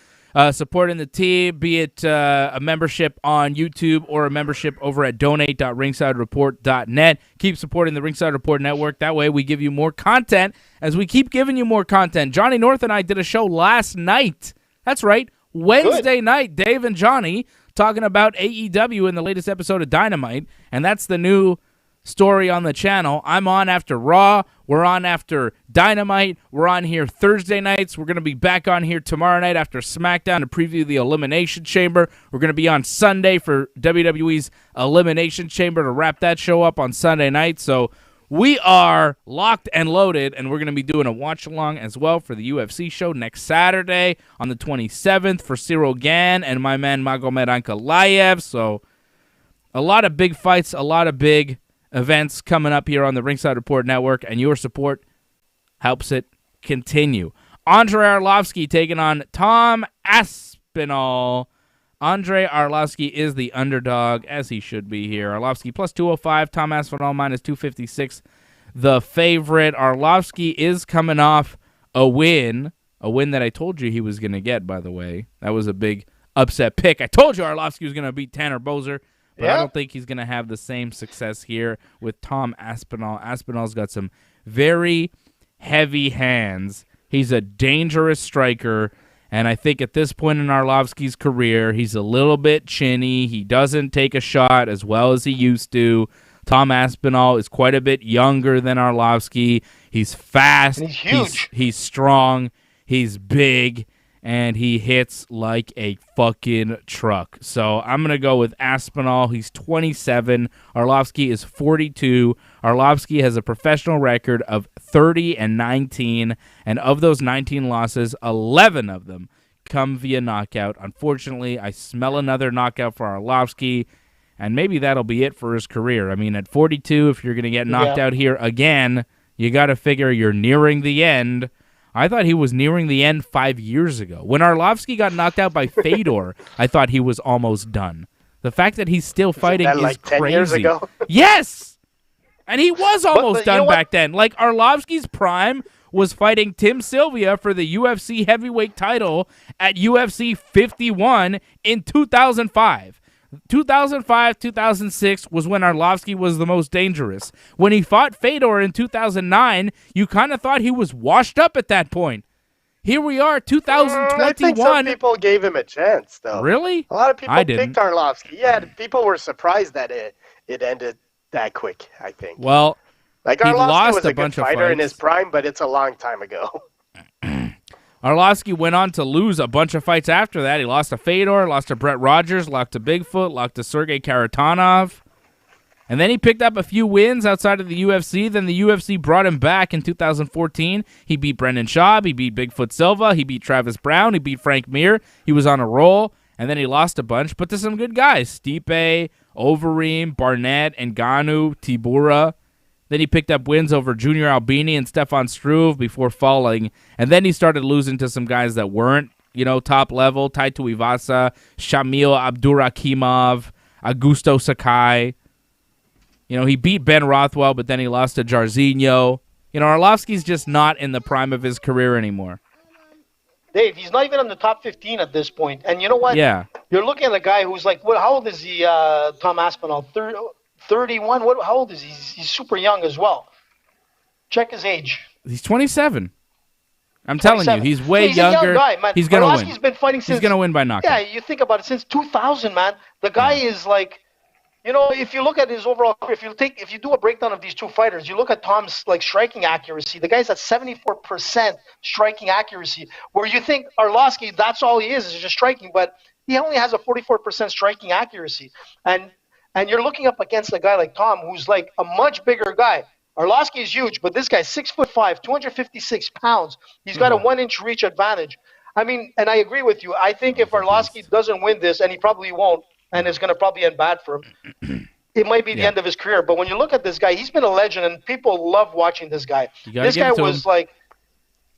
supporting the team, be it a membership on YouTube or a membership over at donate.ringsidereport.net. Keep supporting the Ringside Report Network. That way we give you more content as we keep giving you more content. Johnny North and I did a show last night. That's right. Wednesday night, Dave and Johnny talking about AEW in the latest episode of Dynamite, and that's the new story on the channel. I'm on after Raw. We're on after Dynamite. We're on here Thursday nights. We're going to be back on here tomorrow night after SmackDown to preview the Elimination Chamber. We're going to be on Sunday for WWE's Elimination Chamber to wrap that show up on Sunday night. So we are locked and loaded, and we're going to be doing a watch-along as well for the UFC show next Saturday on the 27th for Cyril Gann and my man Magomed Ankalaev. So a lot of big fights, a lot of big events coming up here on the Ringside Report Network, and your support helps it continue. Andrei Arlovsky taking on Tom Aspinall. Andrei Arlovsky is the underdog, as he should be here. Arlovsky plus 205, Tom Aspinall minus 256. The favorite. Arlovsky is coming off a win that I told you he was going to get, by the way. That was a big upset pick. I told you Arlovsky was going to beat Tanner Boser, but I don't think he's going to have the same success here with Tom Aspinall. Aspinall's got some very heavy hands. He's a dangerous striker. And I think at this point in Arlovsky's career, he's a little bit chinny. He doesn't take a shot as well as he used to. Tom Aspinall is quite a bit younger than Arlovsky. He's fast. And he's huge. He's strong. He's big. And he hits like a fucking truck. So I'm going to go with Aspinall. He's 27. Arlovsky is 42. Arlovsky has a professional record of 30-19. And of those 19 losses, 11 of them come via knockout. Unfortunately, I smell another knockout for Arlovsky. And maybe that'll be it for his career. I mean, at 42, if you're going to get knocked out here again, you got to figure you're nearing the end. I thought he was nearing the end 5 years ago. When Arlovsky got knocked out by Fedor, I thought he was almost done. The fact that he's still fighting is like 10 crazy. years ago? Yes! And he was almost done you know back then. Like, Arlovsky's prime was fighting Tim Sylvia for the UFC heavyweight title at UFC 51 in 2005. 2005, 2006 was when Arlovsky was the most dangerous. When he fought Fedor in 2009, you kind of thought he was washed up at that point. Here we are, 2021. I think some people gave him a chance, though. Really? A lot of people didn't. picked Arlovsky. Yeah, people were surprised that it ended that quick, I think. Well, like he Arlovsky lost was a a bunch good of fighter in fights. his prime, but it's a long time ago. Arlovsky went on to lose a bunch of fights after that. He lost to Fedor, lost to Brett Rogers, lost to Bigfoot, lost to Sergei Karatanov. And then he picked up a few wins outside of the UFC. Then the UFC brought him back in 2014. He beat Brendan Schaub. He beat Bigfoot Silva. He beat Travis Brown. He beat Frank Mir. He was on a roll. And then he lost a bunch, but to some good guys. Stipe, Overeem, Barnett, Ngannou, Tibura. Then he picked up wins over Junior Albini and Stefan Struve before falling. And then he started losing to some guys that weren't, top level. Taito Ivasa, Shamil Abdurakhimov, Augusto Sakai. He beat Ben Rothwell, but then he lost to Jairzinho. Arlovsky's just not in the prime of his career anymore. Dave, he's not even in the top 15 at this point. And you know what? Yeah. You're looking at a guy who's like, how old is he, Tom Aspinall? 31? How old is he? He's super young as well. Check his age. He's 27. I'm telling you, he's way he's younger. A young guy, man. He's going to win. Arlovsky's been fighting since... He's going to win by knockout. Yeah, you think about it, since 2000, man. The guy is like... if you look at his overall career, if you do a breakdown of these two fighters, you look at Tom's striking accuracy. The guy's at 74% striking accuracy, where you think Arlovsky, that's all he is just striking, but he only has a 44% striking accuracy. And you're looking up against a guy like Tom, who's like a much bigger guy. Arlovsky is huge, but this guy's 6'5", 256 pounds. He's got a 1-inch reach advantage. I mean, and I agree with you. I think if Arlovsky doesn't win this, and he probably won't, and it's going to probably end bad for him, it might be the end of his career. But when you look at this guy, he's been a legend, and people love watching this guy. This guy was like,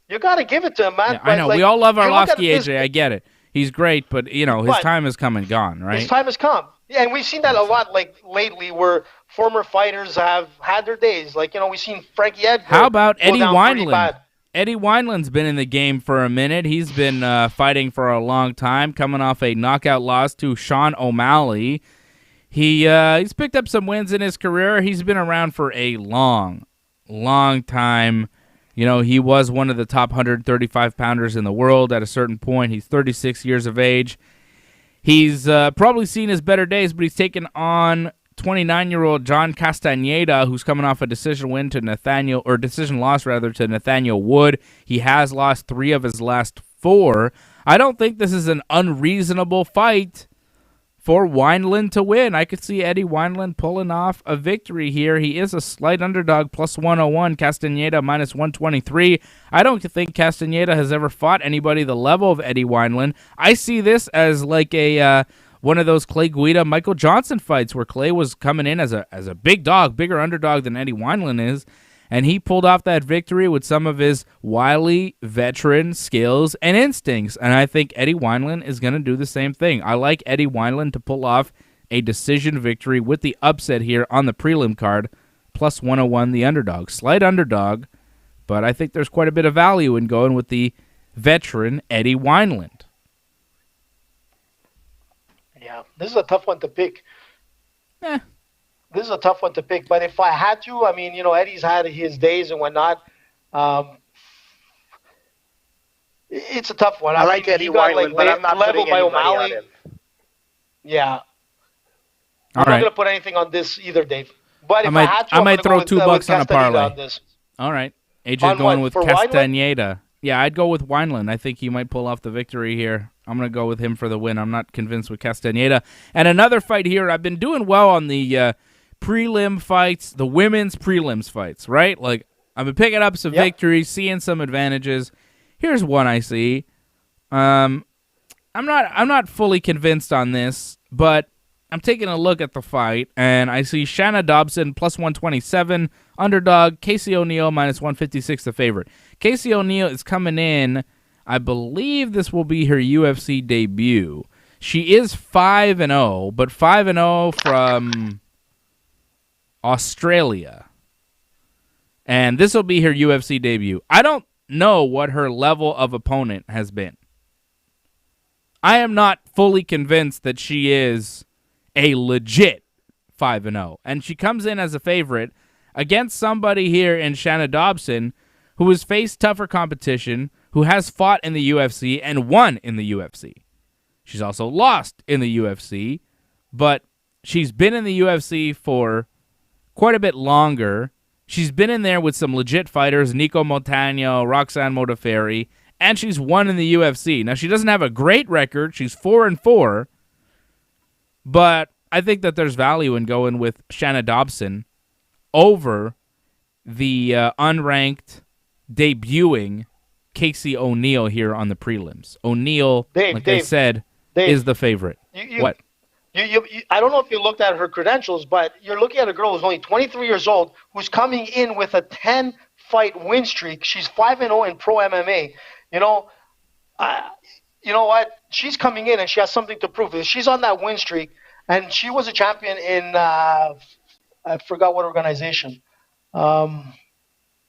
you got to give it to him, man. Yeah, I know. We all love Arlovsky, AJ. I get it. He's great, but, his time has come and gone, right? His time has come. Yeah, and we've seen that a lot lately where former fighters have had their days. We've seen Frankie Edgar. How about Eddie down pretty Wineland? bad. Eddie Wineland's been in the game for a minute. He's been fighting for a long time, coming off a knockout loss to Sean O'Malley. He's picked up some wins in his career. He's been around for a long, long time. He was one of the top 135-pounders in the world at a certain point. He's 36 years of age. He's probably seen his better days, but he's taken on 29-year-old John Castaneda, who's coming off a decision loss to Nathaniel Wood. He has lost 3 of his last 4. I don't think this is an unreasonable fight for Wineland to win. I could see Eddie Wineland pulling off a victory here. He is a slight underdog, plus 101. Castaneda, minus 123. I don't think Castaneda has ever fought anybody the level of Eddie Wineland. I see this as like a one of those Clay Guida, Michael Johnson fights where Clay was coming in as a big dog, bigger underdog than Eddie Wineland is, and he pulled off that victory with some of his wily veteran skills and instincts. And I think Eddie Wineland is going to do the same thing. I like Eddie Wineland to pull off a decision victory with the upset here on the prelim card, plus 101 the underdog. Slight underdog, but I think there's quite a bit of value in going with the veteran Eddie Wineland. Yeah, this is a tough one to pick. This is a tough one to pick, but if I had to, I mean, Eddie's had his days and whatnot. It's a tough one. I like Eddie Wineland, but I'm not putting anybody on him. Yeah. I'm not going to put anything on this either, Dave. But if I might throw $2 on a parlay. On this. All right. AJ going with Castaneda. Yeah, I'd go with Wineland. I think he might pull off the victory here. I'm going to go with him for the win. I'm not convinced with Castaneda. And another fight here. I've been doing well on the prelim fights, the women's prelims fights, right? Like, I've been picking up some victories, seeing some advantages. Here's one I see. I'm not fully convinced on this, but I'm taking a look at the fight, and I see Shanna Dobson plus 127 underdog, Casey O'Neill minus 156 the favorite. Casey O'Neill is coming in. I believe this will be her UFC debut. She is 5-0, but 5-0 from Australia. And this will be her UFC debut. I don't know what her level of opponent has been. I am not fully convinced that she is a legit 5-0. And she comes in as a favorite against somebody here in Shanna Dobson who has faced tougher competition, who has fought in the UFC and won in the UFC. She's also lost in the UFC, but she's been in the UFC for quite a bit longer. She's been in there with some legit fighters, Nico Montano, Roxanne Modafferi, and she's won in the UFC. Now, she doesn't have a great record. She's 4-4, but I think that there's value in going with Shanna Dobson over the unranked debuting Casey O'Neill here on the prelims. O'Neill, I said, is the favorite. What? I don't know if you looked at her credentials, but you're looking at a girl who's only 23 years old, who's coming in with a 10-fight win streak. She's 5-0 in pro MMA. You know what? She's coming in and she has something to prove. She's on that win streak, and she was a champion in I forgot what organization.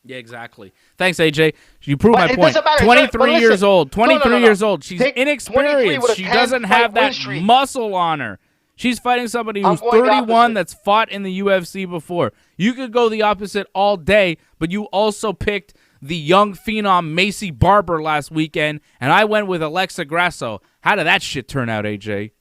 Yeah, exactly. Thanks, AJ. You proved my point. 23 years old. 23 years old. She's inexperienced. She doesn't have that muscle on her. She's fighting somebody who's 31 that's fought in the UFC before. You could go the opposite all day, but you also picked the young phenom Macy Barber last weekend, and I went with Alexa Grasso. How did that shit turn out, AJ?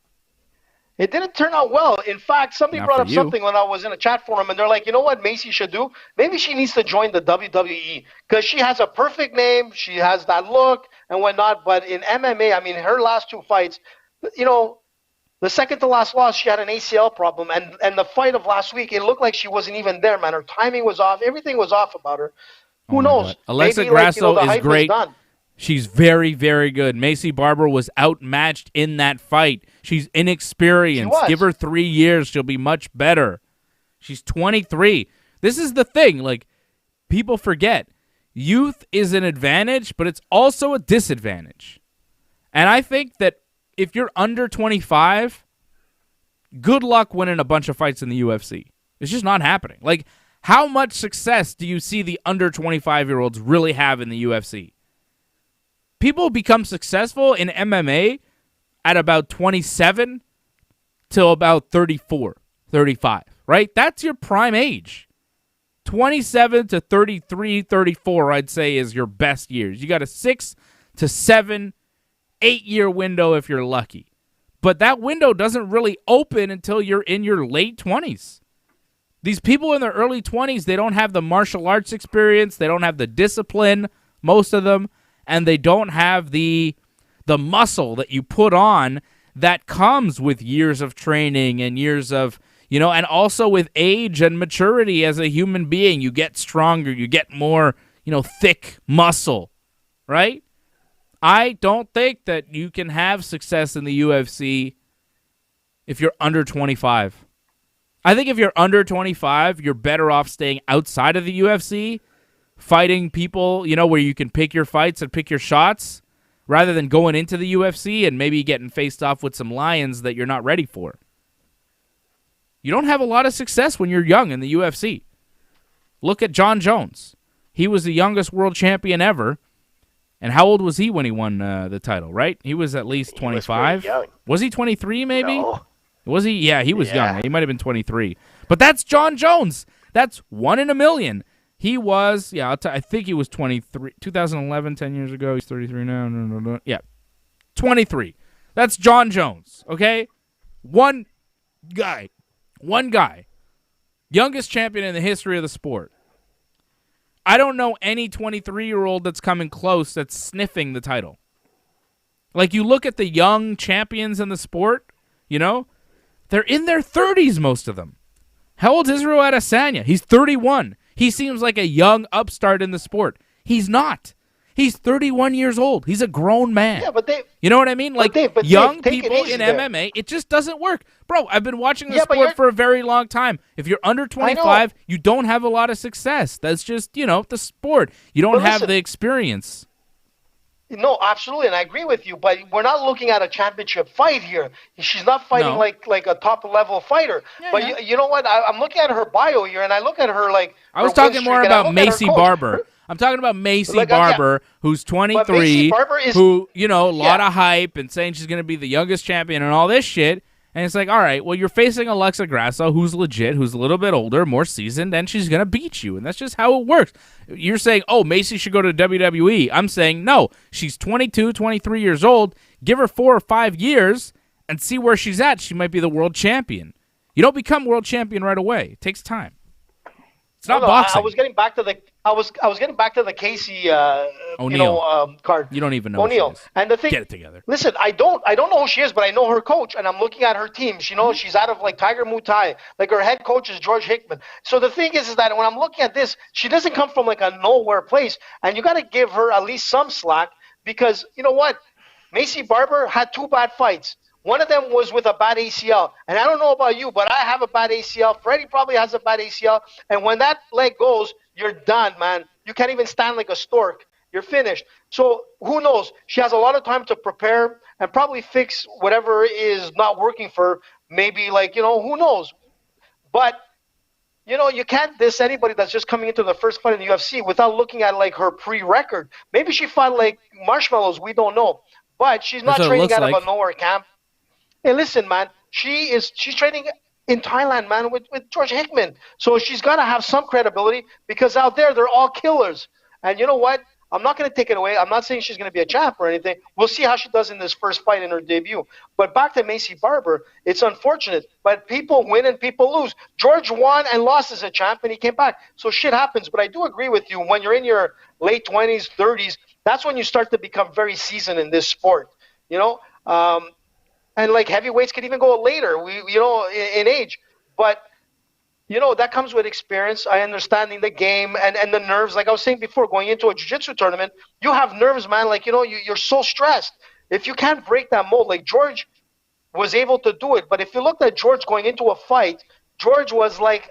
It didn't turn out well. In fact, somebody brought up something when I was in a chat forum, and they're like, you know what Macy should do? Maybe she needs to join the WWE because she has a perfect name. She has that look and whatnot. But in MMA, I mean, her last two fights, the second to last loss, she had an ACL problem. And the fight of last week, it looked like she wasn't even there, man. Her timing was off. Everything was off about her. Who knows? God. Alexa Grasso is great. She's very, very good. Macy Barber was outmatched in that fight. She's inexperienced. Give her 3 years. She'll be much better. She's 23. This is the thing. Like, people forget. Youth is an advantage, but it's also a disadvantage. And I think that if you're under 25, good luck winning a bunch of fights in the UFC. It's just not happening. Like, how much success do you see the under 25-year-olds really have in the UFC? People become successful in MMA at about 27 till about 34, 35, right? That's your prime age. 27 to 33, 34, I'd say, is your best years. You got a 6 to 7, 8-year window if you're lucky. But that window doesn't really open until you're in your late 20s. These people in their early 20s, they don't have the martial arts experience. They don't have the discipline, most of them. And they don't have the muscle that you put on that comes with years of training and years of, and also with age and maturity as a human being. You get stronger, you get more, thick muscle, right? I don't think that you can have success in the UFC if you're under 25. I think if you're under 25, you're better off staying outside of the UFC, fighting people, where you can pick your fights and pick your shots, rather than going into the UFC and maybe getting faced off with some lions that you're not ready for. You don't have a lot of success when you're young in the UFC. Look at Jon Jones. He was the youngest world champion ever. And how old was he when he won the title, right? He was at least 25. Was he 23 maybe? No. Was he? Yeah, he was young. He might have been 23. But that's Jon Jones. That's 1 in a million. He was, I think he was 23. 2011, 10 years ago. He's 33 now. No. Yeah, 23. That's Jon Jones, okay? One guy. Youngest champion in the history of the sport. I don't know any 23-year-old that's coming close that's sniffing the title. Like, you look at the young champions in the sport, they're in their 30s, most of them. How old is Israel Adesanya? He's 31. He seems like a young upstart in the sport. He's not. He's 31 years old. He's a grown man. Yeah, but you know what I mean? Like, young people in there. MMA, it just doesn't work. Bro, I've been watching the sport for a very long time. If you're under 25, you don't have a lot of success. That's just, the sport. You don't have the experience. No, absolutely, and I agree with you. But we're not looking at a championship fight here. She's not fighting like a top-level fighter. Yeah, but you know what? I'm looking at her bio here, and I look at her like. I was talking more about Macy Barber. I'm talking about Macy Barber, who's 23, who, a lot of hype and saying she's going to be the youngest champion and all this shit. And it's like, all right, well, you're facing Alexa Grasso, who's legit, who's a little bit older, more seasoned, and she's going to beat you. And that's just how it works. You're saying, oh, Macy should go to WWE. I'm saying, no, she's 22, 23 years old. Give her 4 or 5 years and see where she's at. She might be the world champion. You don't become world champion right away. It takes time. It's not boxing. I was getting back to the getting back to the Casey O'Neal card. You don't even know O'Neal. And the thing, get it together. Listen, I don't know who she is, but I know her coach, and I'm looking at her team. She's out of like Tiger Muay Thai. Like, her head coach is George Hickman. So the thing is that when I'm looking at this, she doesn't come from like a nowhere place, and you got to give her at least some slack, because you know what, Macy Barber had 2 bad fights. One of them was with a bad ACL. And I don't know about you, but I have a bad ACL. Freddie probably has a bad ACL. And when that leg goes, you're done, man. You can't even stand like a stork. You're finished. So who knows? She has a lot of time to prepare and probably fix whatever is not working for her. Maybe, who knows? But, you can't diss anybody that's just coming into the first fight in the UFC without looking at, her pre-record. Maybe she fought, marshmallows. We don't know. But she's not training out of a nowhere camp. Hey, listen, man, she's training in Thailand, man, with George Hickman. So she's got to have some credibility, because out there, they're all killers. And you know what? I'm not going to take it away. I'm not saying she's going to be a champ or anything. We'll see how she does in this first fight in her debut. But back to Macy Barber, it's unfortunate, but people win and people lose. George won and lost as a champ, and he came back. So shit happens. But I do agree with you. When you're in your late 20s, 30s, that's when you start to become very seasoned in this sport, and heavyweights can even go later, in age. But, that comes with experience, understanding the game and the nerves. Like I was saying before, going into a jiu-jitsu tournament, you have nerves, man. You're so stressed. If you can't break that mold, like George was able to do it. But if you looked at George going into a fight, George was like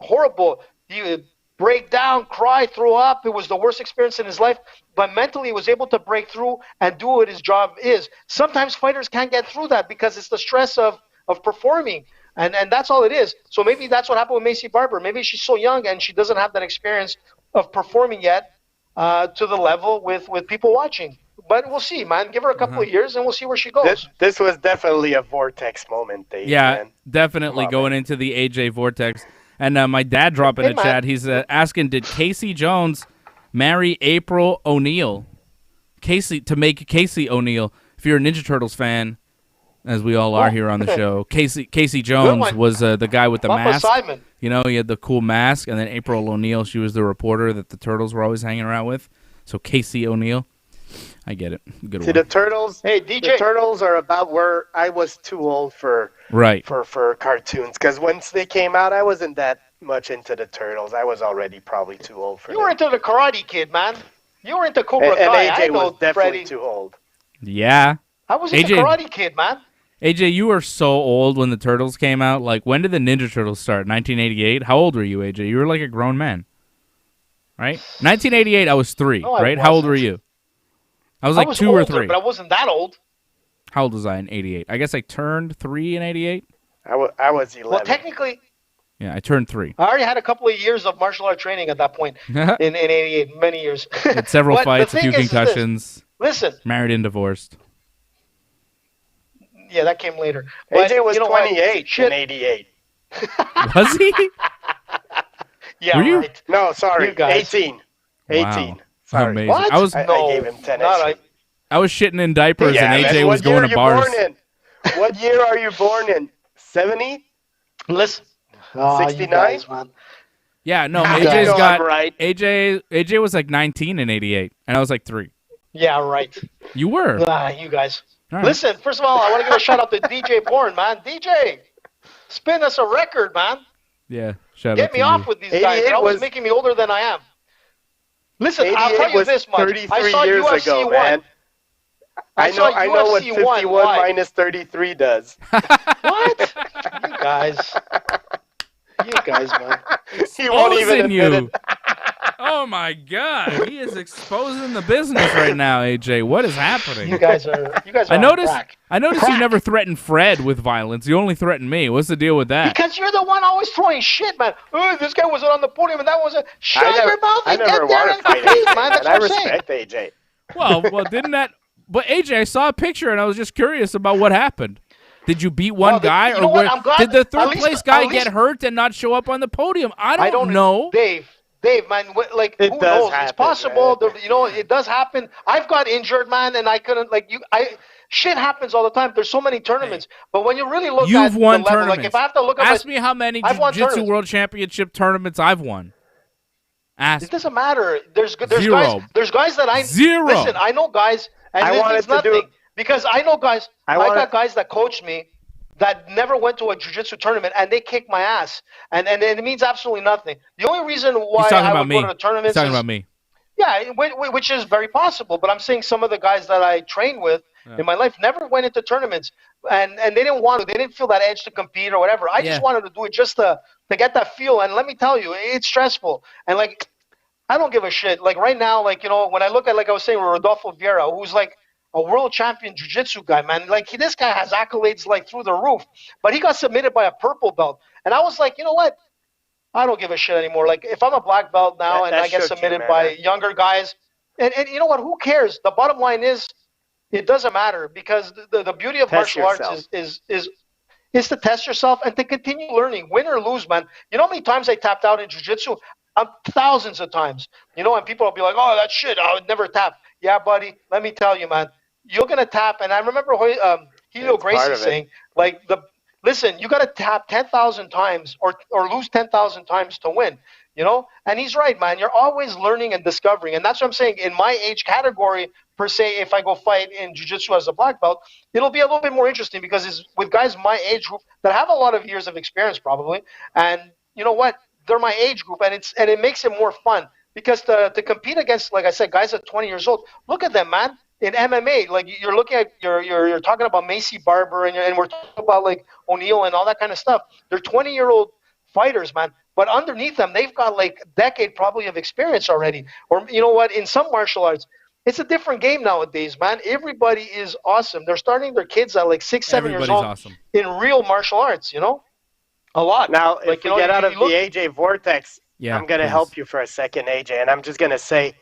horrible. He would break down, cry, throw up. It was the worst experience in his life. But mentally, he was able to break through and do what his job is. Sometimes fighters can't get through that because it's the stress of performing. And that's all it is. So maybe that's what happened with Macy Barber. Maybe she's so young and she doesn't have that experience of performing yet to the level with people watching. But we'll see, man. Give her a couple of years and we'll see where she goes. This was definitely a vortex moment, Dave. Yeah, man. Definitely going into the AJ vortex. And my dad dropped in the chat. He's asking, did Casey Jones marry April O'Neil? To make Casey O'Neil. If you're a Ninja Turtles fan, as we all are here on the show, Casey Jones was the guy with the mask. Simon. He had the cool mask. And then April O'Neil, she was the reporter that the Turtles were always hanging around with. So Casey O'Neil. I get it. Good See, one. the Turtles. Hey, DJ. The Turtles are about where I was too old for cartoons. Because once they came out, I wasn't that much into the Turtles. I was already probably too old for You were into the Karate Kid, man. You were into Cobra and Kai. AJ I know, was definitely Freddie. too old. Yeah. I was into Karate Kid, man. AJ, you were so old when the Turtles came out. Like, when did the Ninja Turtles start? 1988? How old were you, AJ? You were like a grown man. Right? 1988, I was 3, No, right? How old were you? I was like 2 older, or 3. But I wasn't that old. How old was I in 88? I guess I turned 3 in 88. I was 11. Well, technically, Yeah, I turned 3. I already had a couple of years of martial art training at that point in 88, many years. Had several fights, a few concussions. Listen. Married and divorced. Yeah, that came later. AJ was you know 28 in 88. Was he? Yeah, Were you? right. No, sorry, You guys. 18. 18. Wow. Sorry. Amazing. What? I gave him 10 extra. I was shitting in diapers Yeah, and man, AJ was what year going to are you bars. born in? What year are you born in? 70? Listen. 69? Guys, man. Yeah, no, I AJ's know got I'm right. AJ was like 19 in 88 and I was like 3. Yeah, right. You were. You guys. All right. Listen, first of all, I want to give a shout out to DJ Bourne, man. DJ, spin us a record, man. Yeah, shout out Get to me you. off with these guys. They're always making me older than I am. Listen, I'll tell you this much. 33 I saw years UFC ago, 1. man. I know what UFC 51 1 minus 33 does. What? You guys. You guys, man. He won't even Exposing admit you. it. Oh my God, he is exposing the business right now, AJ. What is happening? You guys are I on noticed. crack. I noticed you never threatened Fred with violence. You only threatened me. What's the deal with that? Because you're the one always throwing shit, man. Oh, this guy wasn't on the podium and that wasn't. Shut your mouth I and never get there want and to fight compete, AJ, man. That's and I what I'm saying. respect AJ. Well, didn't that? But AJ, I saw a picture and I was just curious about what happened. Did you beat one guy, you know what? I'm glad- did the third at least- place guy at get least- hurt and not show up on the podium? I don't know. Dave, man, like It who does knows? happen, It's possible. man. It does happen. I've got injured, man, and I couldn't shit happens all the time. There's so many tournaments, but when you really look at You've won the level, tournaments. like if I have to look at Ask me how many I've won Jiu-Jitsu tournaments. World Championship tournaments I've won. Ask. It doesn't matter. There's Zero. guys. There's guys that I Zero. Listen, I know guys, and I this wanted means to nothing do- because I know guys. I wanted- got guys that coached me that never went to a jiu-jitsu tournament and they kicked my ass, and it means absolutely nothing. The only reason why He's talking I about would me. go to the tournaments He's talking is about me. yeah, which is very possible. But I'm saying some of the guys that I trained with in my life never went into tournaments, and they didn't want to. They didn't feel that edge to compete or whatever. I just wanted to do it just to get that feel. And let me tell you, it's stressful. And like, I don't give a shit. Like right now, like when I look at like I was saying with Rodolfo Vieira, who's like a world champion jiu-jitsu guy, man. Like this guy has accolades like through the roof, but he got submitted by a purple belt, and I was like, you know what? I don't give a shit anymore. Like if I'm a black belt now and I get submitted by younger guys, and you know what? Who cares? The bottom line is, it doesn't matter because the beauty of martial arts is to test yourself and to continue learning, win or lose, man. You know how many times I tapped out in jiu-jitsu? Thousands of times. And people will be like, oh, that shit, I would never tap. Yeah, buddy, let me tell you, man. You're going to tap. And I remember Helio Gracie saying, listen, you got to tap 10,000 times or lose 10,000 times to win, And he's right, man. You're always learning and discovering. And that's what I'm saying. In my age category, per se, if I go fight in jiu-jitsu as a black belt, it'll be a little bit more interesting because it's with guys my age group that have a lot of years of experience probably. And you know what? They're my age group, and it makes it more fun because to compete against, like I said, guys at 20 years old. Look at them, man. In MMA, like you're looking at, you're talking about Macy Barber, and we're talking about like O'Neal and all that kind of stuff. They're 20-year-old fighters, man. But underneath them, they've got like a decade probably of experience already. Or you know what? In some martial arts, it's a different game nowadays, man. Everybody is awesome. They're starting their kids at like 6, 7 years old awesome. in real martial arts. A lot. Now, if we get out of the AJ vortex, I'm going to help you for a second, AJ, and I'm just going to say,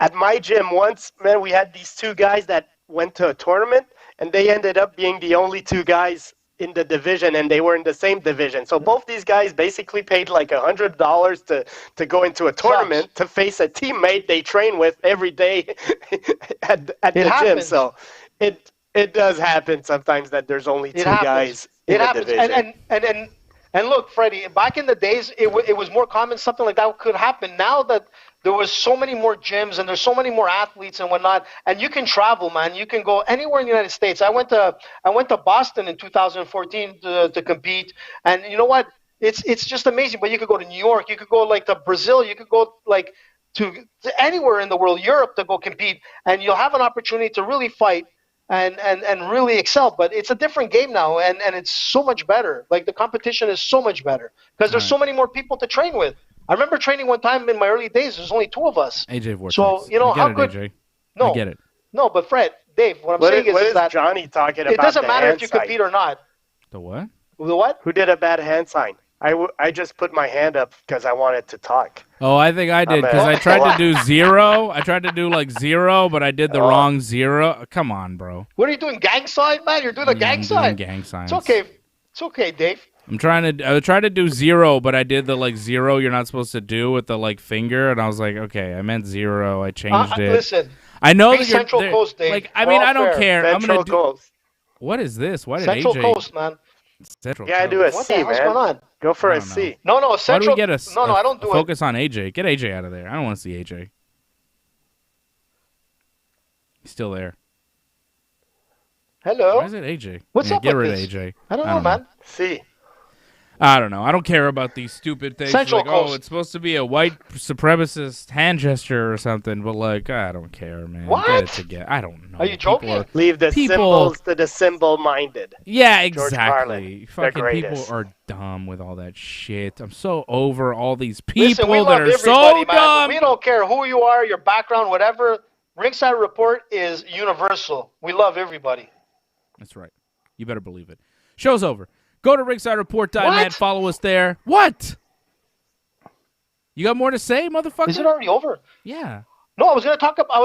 at my gym once, man, we had these two guys that went to a tournament, and they ended up being the only two guys in the division, and they were in the same division. So both these guys basically paid like $100 to go into a tournament to face a teammate they train with every day at the gym. So it does happen sometimes that there's only two guys in the division. And look, Freddie, back in the days, it was more common something like that could happen. Now that there was so many more gyms and there's so many more athletes and whatnot, and you can travel, man. You can go anywhere in the United States. I went to Boston in 2014 to compete, and you know what? It's just amazing. But you could go to New York, you could go like to Brazil, you could go like to anywhere in the world, Europe, to go compete, and you'll have an opportunity to really fight and really excel. But it's a different game now, and it's so much better. Like the competition is so much better because there's so many more people to train with. I remember training one time in my early days. There's only 2 of us. AJ Vortex. So you know how good. AJ. No, I get it. No, but Fred, Dave, what I'm saying is that Johnny talking about? it doesn't matter if you sign? compete or not. The what? The what? Who did a bad hand sign? I just put my hand up because I wanted to talk. Oh, I think I did because I tried to do 0. I tried to do like 0, but I did the wrong 0. Come on, bro. What are you doing? Gang sign, man? You're doing a gang sign. Gang signs. It's okay. It's okay, Dave. I tried to do 0, but I did the like 0 you're not supposed to do with the like finger, and I was like, okay, I meant 0. I changed it. Listen. I know Be that you're Central Coast, Dave. Like, I mean, I don't care. Central Coast. What is this? Why did Central AJ? Coast, man. Central. Yeah, I do a What C, the hell's man. going on? Go for I a don't C. No, Why do Central. we get No, I don't do it. focus on AJ? Get AJ out of there. I don't want to see AJ. He's still there. Hello. Why is it AJ? What's up Get with rid this? of AJ. I don't know, man. C. I don't know. I don't care about these stupid things. Central like, Coast. it's supposed to be a white supremacist hand gesture or something, but like, I don't care, man. What? Get it together. I don't know. Are you joking? Leave the symbols to the symbol-minded. Yeah, George exactly. Carlin, Fucking the people greatest. are dumb with all that shit. I'm so over all these Listen, people we that love are so everybody, man. dumb. We don't care who you are, your background, whatever. Ringside Report is universal. We love everybody. That's right. You better believe it. Show's over. Go to ringsidereport.net. What? Follow us there. What? You got more to say, motherfucker? Is it already over? Yeah. No, I was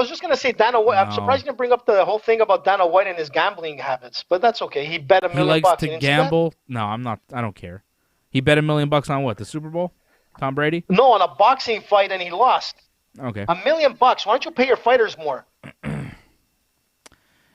just gonna say Dana White. I'm No. surprised you didn't bring up the whole thing about Dana White and his gambling habits, but that's okay. He bet $1 He million. likes You to didn't see that? gamble. No, I'm not. I don't care. He bet $1 million on what? The Super Bowl? Tom Brady? No, on a boxing fight, and he lost Okay. $1 million. Why don't you pay your fighters more?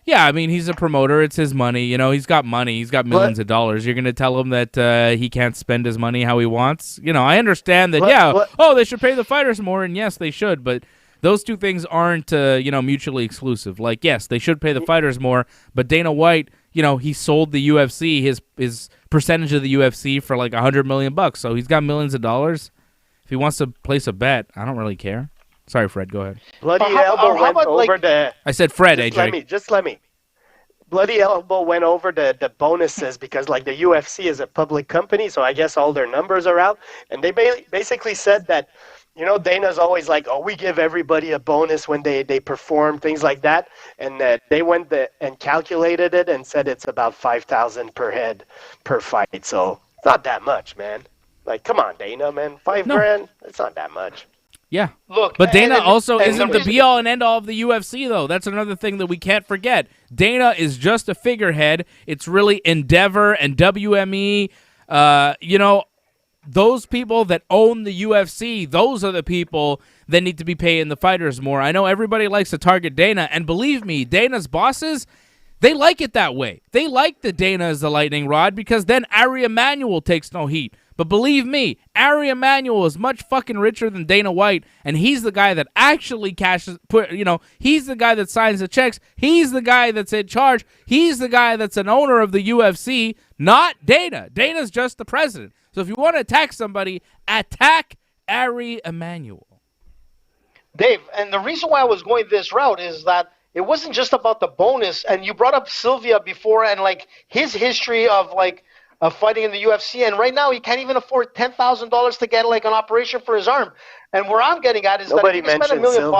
Yeah, I mean, he's a promoter. It's his money. You know, he's got money. He's got millions of dollars. You're going to tell him that he can't spend his money how he wants? You know, I understand that, they should pay the fighters more, and yes, they should, but those two things aren't, mutually exclusive. Like, yes, they should pay the fighters more, but Dana White, he sold the UFC, his percentage of the UFC for like $100 million, so he's got millions of dollars. If he wants to place a bet, I don't really care. Sorry, Fred, go ahead. Bloody Elbow went over the... I said Fred, AJ. Just let me. Bloody Elbow went over the bonuses because, like, the UFC is a public company, so I guess all their numbers are out. And they basically said that, Dana's always like, we give everybody a bonus when they perform, things like that. And they went and calculated it and said it's about $5,000 per head per fight. So it's not that much, man. Like, come on, Dana, man. $5,000, it's not that much. Yeah. Look, but Dana also and isn't the be-all and end-all of the UFC, though. That's another thing that we can't forget. Dana is just a figurehead. It's really Endeavor and WME. Those people that own the UFC, those are the people that need to be paying the fighters more. I know everybody likes to target Dana, and believe me, Dana's bosses, they like it that way. They like the Dana as the lightning rod because then Ari Emanuel takes no heat. But believe me, Ari Emanuel is much fucking richer than Dana White, and he's the guy that actually he's the guy that signs the checks. He's the guy that's in charge. He's the guy that's an owner of the UFC, not Dana. Dana's just the president. So if you want to attack somebody, attack Ari Emanuel. Dave, and the reason why I was going this route is that it wasn't just about the bonus, and you brought up Sylvia before and like his history of fighting in the UFC, and right now he can't even afford $10,000 to get like an operation for his arm. And where I'm getting at is that if you spend $1 million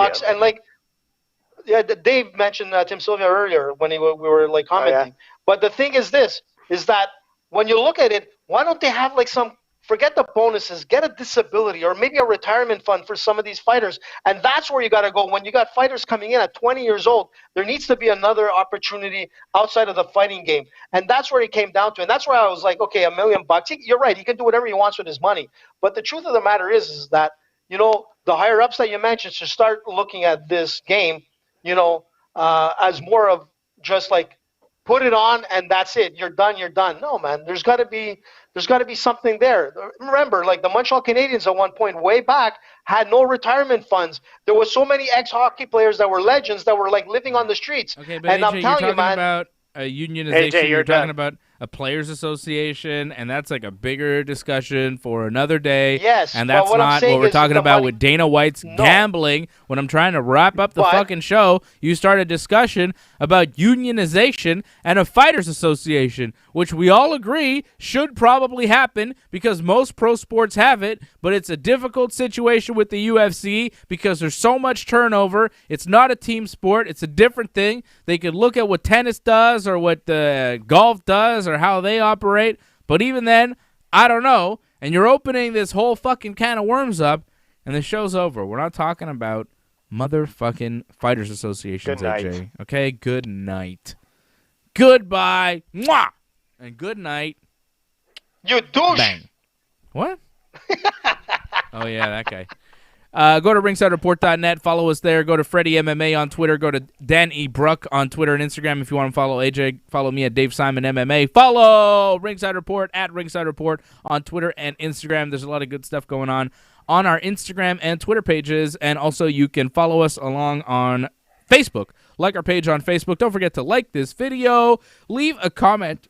and Dave mentioned Tim Sylvia earlier when we were like commenting. Oh, yeah. But the thing is this: is that when you look at it, why don't they have like forget the bonuses, get a disability or maybe a retirement fund for some of these fighters. And that's where you got to go. When you got fighters coming in at 20 years old, there needs to be another opportunity outside of the fighting game. And that's where it came down to. And that's where I was like, okay, $1 million. You're right. He can do whatever he wants with his money. But the truth of the matter is that, the higher ups that you mentioned should start looking at this game, as more of just like put it on, and that's it. You're done. You're done. No, man. There's got to be something there. Remember, like the Montreal Canadiens at one point, way back, had no retirement funds. There were so many ex-hockey players that were legends that were like living on the streets. Okay, but and AJ, I'm telling you're you, talking man. about a unionization. AJ, you're talking done. about a players' association, and that's like a bigger discussion for another day. Yes, and but that's what I'm not saying what we're is talking the about money- with Dana White's gambling. When I'm trying to wrap up the But- fucking show, you start a discussion about unionization and a fighters' association, which we all agree should probably happen because most pro sports have it, but it's a difficult situation with the UFC because there's so much turnover. It's not a team sport. It's a different thing. They could look at what tennis does or what golf does or how they operate, but even then, I don't know. And you're opening this whole fucking can of worms up, and the show's over. We're not talking about motherfucking fighters associations, Good night. AJ. Okay, good night. Goodbye. Mwah! And good night. You douche. Bang. What? Oh, yeah, that guy. Go to ringsidereport.net. Follow us there. Go to Freddie MMA on Twitter. Go to Dan E. Bruck on Twitter and Instagram. If you want to follow AJ, follow me at Dave Simon MMA. Follow Ringside Report at Ringside Report on Twitter and Instagram. There's a lot of good stuff going on our Instagram and Twitter pages. And also you can follow us along on Facebook. Like our page on Facebook. Don't forget to like this video. Leave a comment.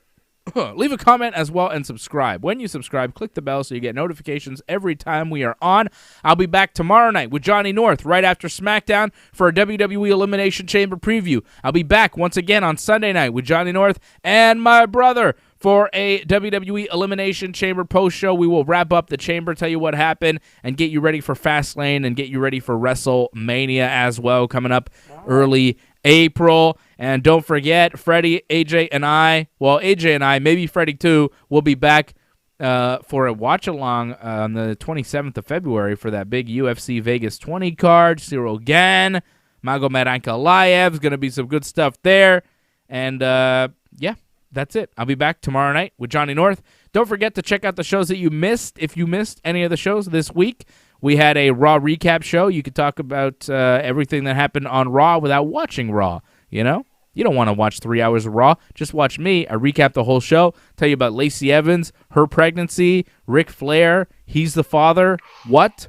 Leave a comment as well and subscribe. When you subscribe, click the bell so you get notifications every time we are on. I'll be back tomorrow night with Johnny North right after SmackDown for a WWE Elimination Chamber preview. I'll be back once again on Sunday night with Johnny North and my brother for a WWE Elimination Chamber post show. We will wrap up the chamber, tell you what happened, and get you ready for Fastlane and get you ready for WrestleMania as well coming up early April. And don't forget, Freddie, AJ, and I, well, AJ and I, maybe Freddie too, will be back for a watch-along on the 27th of February for that big UFC Vegas 20 card. Cyril Gann, Magomed Ankalaev, is going to be some good stuff there. And, yeah, that's it. I'll be back tomorrow night with Johnny North. Don't forget to check out the shows that you missed. If you missed any of the shows this week, we had a Raw recap show. You could talk about everything that happened on Raw without watching Raw, you know? You don't want to watch 3 hours of Raw. Just watch me. I recap the whole show, tell you about Lacey Evans, her pregnancy, Ric Flair, he's the father. What?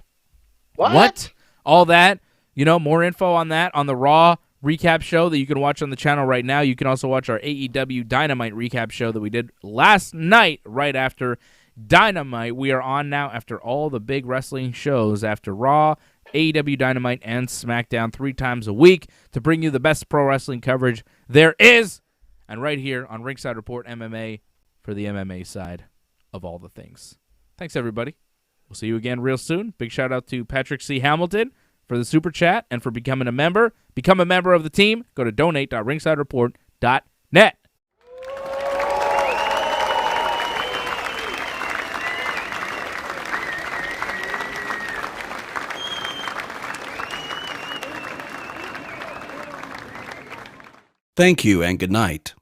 All that. You know, more info on that on the Raw recap show that you can watch on the channel right now. You can also watch our AEW Dynamite recap show that we did last night right after Dynamite. We are on now after all the big wrestling shows, after Raw, AEW Dynamite, and SmackDown 3 times a week to bring you the best pro wrestling coverage there is. And right here on Ringside Report MMA for the MMA side of all the things. Thanks, everybody. We'll see you again real soon. Big shout out to Patrick C. Hamilton for the super chat and for becoming a member. Become a member of the team. Go to donate.ringsidereport.net. Thank you and good night.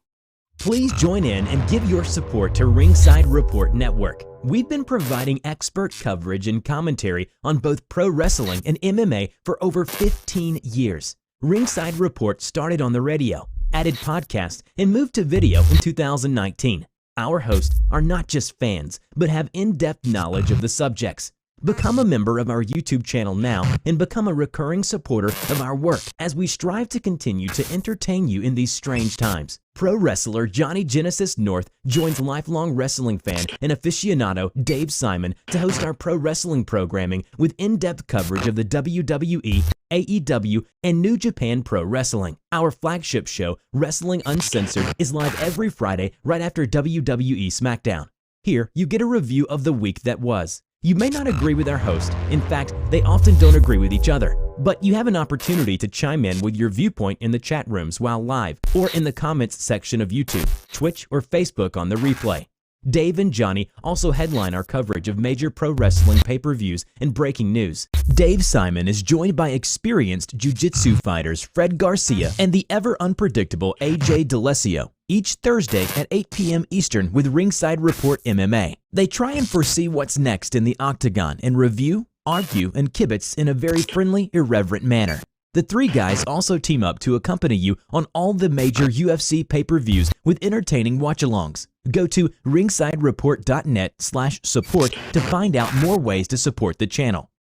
Please join in and give your support to Ringside Report Network. We've been providing expert coverage and commentary on both pro wrestling and MMA for over 15 years. Ringside Report started on the radio, added podcasts, and moved to video in 2019. Our hosts are not just fans, but have in-depth knowledge of the subjects. Become a member of our YouTube channel now and become a recurring supporter of our work as we strive to continue to entertain you in these strange times. Pro wrestler Johnny Genesis North joins lifelong wrestling fan and aficionado Dave Simon to host our pro wrestling programming with in-depth coverage of the WWE, AEW, and New Japan Pro Wrestling. Our flagship show, Wrestling Uncensored, is live every Friday right after WWE SmackDown. Here, you get a review of the week that was. You may not agree with our host. In fact, they often don't agree with each other. But you have an opportunity to chime in with your viewpoint in the chat rooms while live or in the comments section of YouTube, Twitch, or Facebook on the replay. Dave and Johnny also headline our coverage of major pro wrestling pay-per-views and breaking news. Dave Simon is joined by experienced jiu-jitsu fighters Fred Garcia and the ever-unpredictable AJ DeLesio, each Thursday at 8 p.m. Eastern with Ringside Report MMA. They try and foresee what's next in the octagon and review, argue, and kibitz in a very friendly, irreverent manner. The three guys also team up to accompany you on all the major UFC pay-per-views with entertaining watch-alongs. Go to ringsidereport.net/support to find out more ways to support the channel.